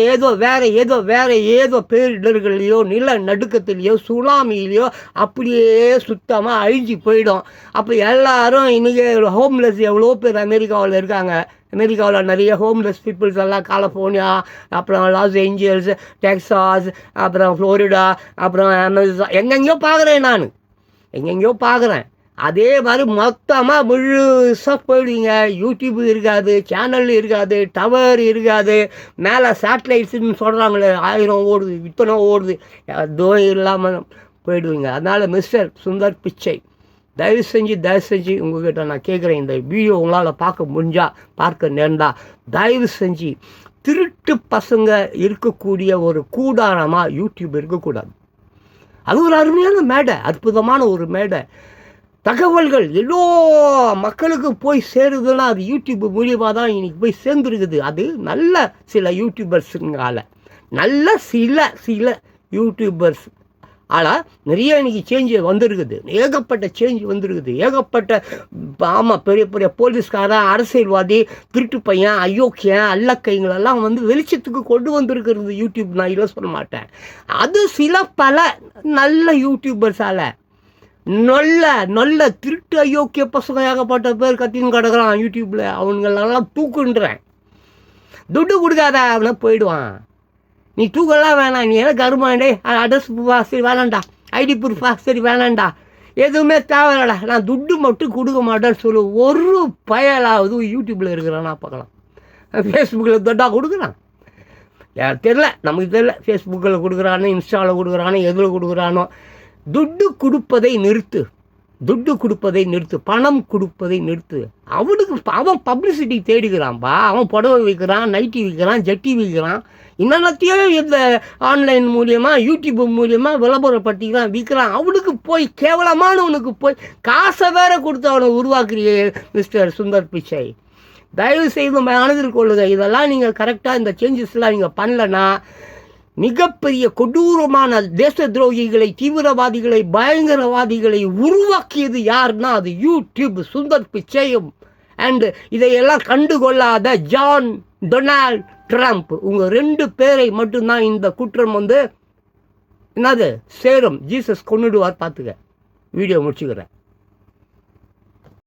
Speaker 1: ஏதோ பேரிடர்களையோ நில நடுக்கத்துலேயோ சுனாமியிலையோ அப்படியே சுத்தமாக அழிஞ்சு போயிடும். அப்போ எல்லாரும் இன்றைக்கி ஹோம்லெஸ் எவ்வளோ பேர் அமெரிக்காவில் இருக்காங்க. அமெரிக்காவில் நிறைய ஹோம்லெஸ் பீப்புள்ஸ் எல்லாம் கலிஃபோர்னியா, அப்புறம் லாஸ் ஏஞ்சல்ஸ், டெக்சாஸ், அப்புறம் ஃப்ளோரிடா, அப்புறம் அமெரிக்கா, எங்கெங்கேயோ பார்க்குறேன். அதே மாதிரி மொத்தமாக முழுசாக போயிடுவீங்க. யூடியூப் இருக்காது, சேனல் இருக்காது, டவர் இருக்காது. மேலே சேட்டலைட்ஸுன்னு சொல்கிறாங்களே 1000 ஓடுது, இத்தனை ஓடுது, அதுவும் இல்லாமல் போயிடுவீங்க. அதனால் மிஸ்டர் சுந்தர் பிச்சை, தயவு செஞ்சு உங்கள்கிட்ட நான் கேட்குறேன், இந்த வீடியோ உங்களால் பார்க்க நேர்ந்தா தயவு செஞ்சு திருட்டு பசங்க இருக்கக்கூடிய ஒரு கூடாரமாக யூடியூப் இருக்கக்கூடாது. அது ஒரு அருமையான மேடை, அற்புதமான ஒரு மேடை. தகவல்கள் எல்லா மக்களுக்கு போய் சேருதுன்னா அது யூடியூப் மூலியமாக தான் இன்றைக்கி போய் சேர்ந்துருக்குது. அது நல்ல சில யூடியூபர்ஸுங்கால, நல்ல சில யூடியூபர்ஸ் ஆனால் நிறைய இன்றைக்கி சேஞ்சு வந்திருக்குது. ஏகப்பட்ட சேஞ்ச் வந்திருக்குது. ஆமாம், பெரிய பெரிய போலீஸ்காரன், அரசியல்வாதி, திருட்டு பையன், அயோக்கியன், அல்லக்கைங்களெல்லாம் வெளிச்சத்துக்கு கொண்டு வந்திருக்கிறது யூடியூப். நான் இல்லை சொல்ல மாட்டேன். அது பல நல்ல யூடியூபர்ஸால் நல்ல திருட்டு அயோக்கிய பசங்க ஏகப்பட்ட பேர் கத்தின்னு கிடக்குறான் யூடியூப்பில். அவங்களெல்லாம் தூக்குன்றேன். துட்டு கொடுக்காத அவனை போயிடுவான். நீ தூக்கெல்லாம் வேணாம், நீ எல்லாம் கருமாண்டே அட்ரஸ் ப்ரூஃபா சரி வேணாண்டா, ஐடி ப்ரூஃபா சரி வேணாண்டா, எதுவுமே தேவையில்லடா, நான் துட்டு மட்டும் கொடுக்க மாட்டேன்னு சொல்லு. ஒரு பயலாவது யூடியூப்பில் இருக்கிறானா பார்க்கலாம். ஃபேஸ்புக்கில் தொட்டா கொடுக்குறான், நமக்கு தெரில. ஃபேஸ்புக்கில் கொடுக்குறானோ, இன்ஸ்டாவில் கொடுக்குறானோ, எதில் கொடுக்குறானோ. துட்டு கொடுப்பதை நிறுத்து. துட்டு கொடுப்பதை நிறுத்து, பணம் கொடுப்பதை நிறுத்து. அவன் பப்ளிசிட்டி தேடுகிறான்ப்பா. அவன் புடவை விற்கிறான், நைட்டி விற்கிறான், ஜட்டி விற்கிறான், என்னென்னத்தையும் இந்த ஆன்லைன் மூலியமாக யூடியூப் மூலியமாக விளம்பரப்படுத்திக்கிறான், விற்கிறான். அவனுக்கு போய் கேவலமானவனுக்கு போய் காசை வேற கொடுத்து அவனை உருவாக்குறியே மிஸ்டர் சுந்தர் பிச்சை. தயவு செய்து மனதில் கொள்ளுங்க. இதெல்லாம் நீங்கள் கரெக்டாக இந்த சேஞ்சஸ்லாம் நீங்கள் பண்ணலன்னா மிகப்பெரிய கொடூரமான தேச துரோகிகளை, தீவிரவாதிகளை, பயங்கரவாதிகளை உருவாக்கியது யாருன்னா அது யூடியூப், சுந்தர் பிச்சையும் அண்டு இதையெல்லாம் கண்டுகொள்ளாத ஜான் டொனால்ட் ட்ரம்ப். உங்கள் 2 பேரை மட்டும்தான் இந்த குற்றம் என்னது சேரும். ஜீசஸ் கொன்னுடுவார். பார்த்துக்க. வீடியோ முடிச்சுக்கிறேன்.